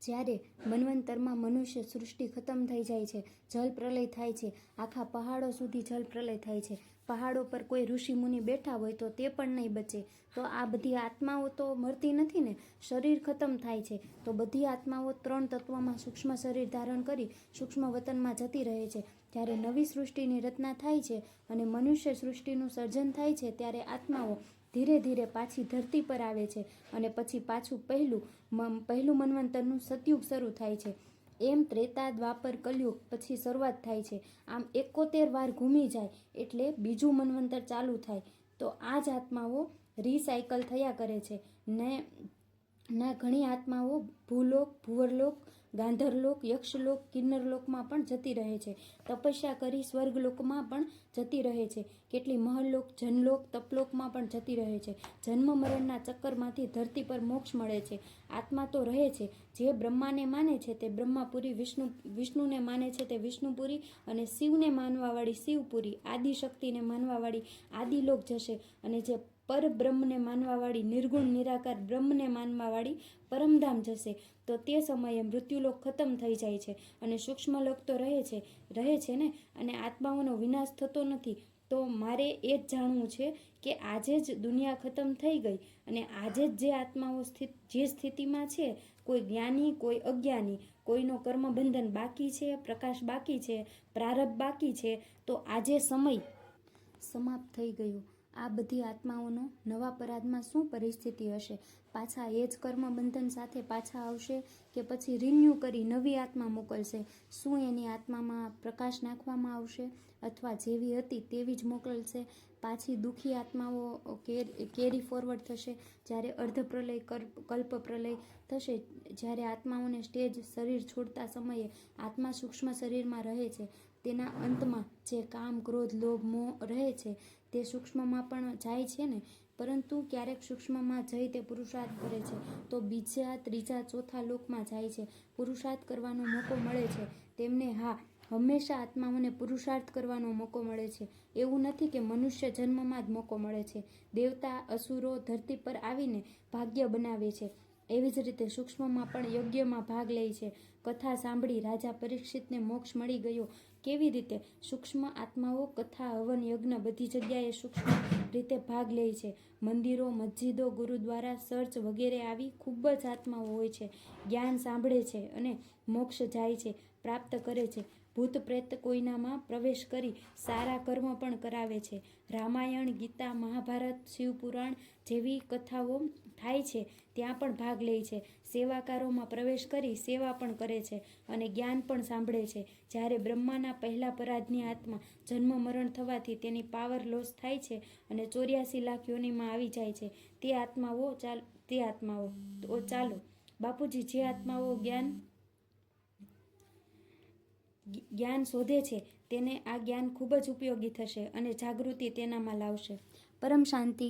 જ્યારે મન્વંતરમાં મનુષ્ય સૃષ્ટિ ખતમ થઈ જાય છે, જલ પ્રલય થાય છે, આખા પહાડો સુધી જલ પ્રલય થાય છે. પહાડો પર કોઈ ઋષિ મુનિ બેઠા હોય તો તે પણ નહીં બચે. તો આ બધી આત્માઓ તો મરતી નથી ને, શરીર ખતમ થાય છે. તો બધી આત્માઓ 3 તત્વોમાં સૂક્ષ્મ શરીર ધારણ કરી સૂક્ષ્મ વતનમાં જતી રહે છે. જ્યારે નવી સૃષ્ટિની રચના થાય છે અને મનુષ્ય સૃષ્ટિનું સર્જન થાય છે, ત્યારે આત્માઓ ધીરે ધીરે પાછી ધરતી પર આવે છે અને પછી પાછું પહેલું મન્વંતરનું સતયુગ શરૂ થાય છે. એમ ત્રેતા, દ્વાપર, કલયુગ પછી શરૂઆત થાય છે. આમ 71 વાર ઘૂમી જાય એટલે બીજું મન્વંતર ચાલુ થાય. તો આ જ આત્માઓ રિસાયકલ થયા કરે છે ને. ઘણી આત્માઓ ભૂલોક, ભુવરલોક, ગાંધરલોક, યક્ષલોક, કિન્નરલોકમાં પણ જતી રહે છે. તપસ્યા કરી સ્વર્ગલોકમાં પણ જતી રહે છે. કેટલી મહલ્લોક, જનલોક, તપલોકમાં પણ જતી રહે છે. જન્મ મરણના ચક્કરમાંથી ધરતી પર મોક્ષ મળે છે. આત્મા તો રહે છે. જે બ્રહ્માને માને છે તે બ્રહ્માપુરી, વિષ્ણુને માને છે તે વિષ્ણુપુરી અને શિવને માનવાવાળી શિવપુરી, આદિશક્તિને માનવાવાળી આદિલોક જશે અને જે પરબ્રહ્મને માનવાવાળી નિર્ગુણ નિરાકાર બ્રહ્મને માનવાવાળી પરમધામ જશે. તો તે સમયે મૃત્યુલોક ખતમ થઈ જાય છે અને સૂક્ષ્મલોક તો રહે છે ને, અને આત્માઓનો વિનાશ થતો નથી. તો મારે એ જ જાણવું છે કે આજે જ દુનિયા ખતમ થઈ ગઈ અને આજે જ જે આત્માઓ જે સ્થિતિમાં છે, કોઈ જ્ઞાની, કોઈ અજ્ઞાની, કોઈનો કર્મબંધન બાકી છે, પ્રકાશ બાકી છે, પ્રારબ્ધ બાકી છે, તો આજે સમય સમાપ્ત થઈ ગયો. આ બધી આત્માઓનો નવા પરાધમાં શું પરિસ્થિતિ હશે? પાછા એ જ કર્મ બંધન સાથે પાછા આવશે કે પછી રિન્યૂ કરી નવી આત્મા મોકલશે? શું એની આત્મામાં પ્રકાશ નાખવામાં આવશે અથવા જેવી હતી તેવી જ મોકલશે? પાછી દુઃખી આત્માઓ કેરી ફોરવર્ડ થશે જ્યારે અર્ધ પ્રલય કલ્પ પ્રલય થશે, જ્યારે આત્માઓને સ્ટેજ શરીર છોડતા સમયે આત્મા સૂક્ષ્મ શરીરમાં રહે છે. તેના અંતમાં જે કામ, ક્રોધ, લોભ, મોહ રહે છે તે સૂક્ષ્મમાં પણ જાય છે ને. પરંતુ ક્યારેક સૂક્ષ્મમાં જઈ તે પુરુષાર્થ કરે છે તો બીજા, ત્રીજા, ચોથા લોકમાં જાય છે, પુરુષાર્થ કરવાનો મોકો મળે છે તેમને. હા, હંમેશા આત્માઓને પુરુષાર્થ કરવાનો મોકો મળે છે. એવું નથી કે મનુષ્ય જન્મમાં જ મોકો મળે છે. દેવતા, અસુરો ધરતી પર આવીને ભાગ્ય બનાવે છે. એવી જ રીતે સૂક્ષ્મમાં પણ યજ્ઞમાં ભાગ લે છે. કથા સાંભળી રાજા પરીક્ષિતને મોક્ષ મળી ગયો. કેવી રીતે? સૂક્ષ્મ આત્માઓ કથા, હવન, યજ્ઞ બધી જગ્યાએ સૂક્ષ્મ રીતે ભાગ લે છે. મંદિરો, મસ્જિદો, ગુરુદ્વારા, ચર્ચ વગેરે આવી ખૂબ જ આત્માઓ હોય છે. જ્ઞાન સાંભળે છે અને મોક્ષ જાય છે, પ્રાપ્ત કરે છે. ભૂત પ્રેત કોઈનામાં પ્રવેશ કરી સારા કર્મ પણ કરાવે છે. રામાયણ, ગીતા, મહાભારત, શિવપુરાણ જેવી કથાઓ થાય છે ત્યાં પણ ભાગ લે છે. સેવાકારોમાં પ્રવેશ કરી સેવા પણ કરે છે અને જ્ઞાન પણ સાંભળે છે. જ્યારે બ્રહ્માના પહેલા પરાધની આત્મા જન્મ મરણ થવાથી તેની પાવર લોસ થાય છે અને 84 લાખ યોનિમાં આવી જાય છે. તે આત્માઓ તો ચાલો બાપુજી, જે આત્માઓ જ્ઞાન શોધે છે તેને આ જ્ઞાન ખૂબ જ ઉપયોગી થશે અને જાગૃતિ તેનામાં લાવશે. પરમ શાંતિ.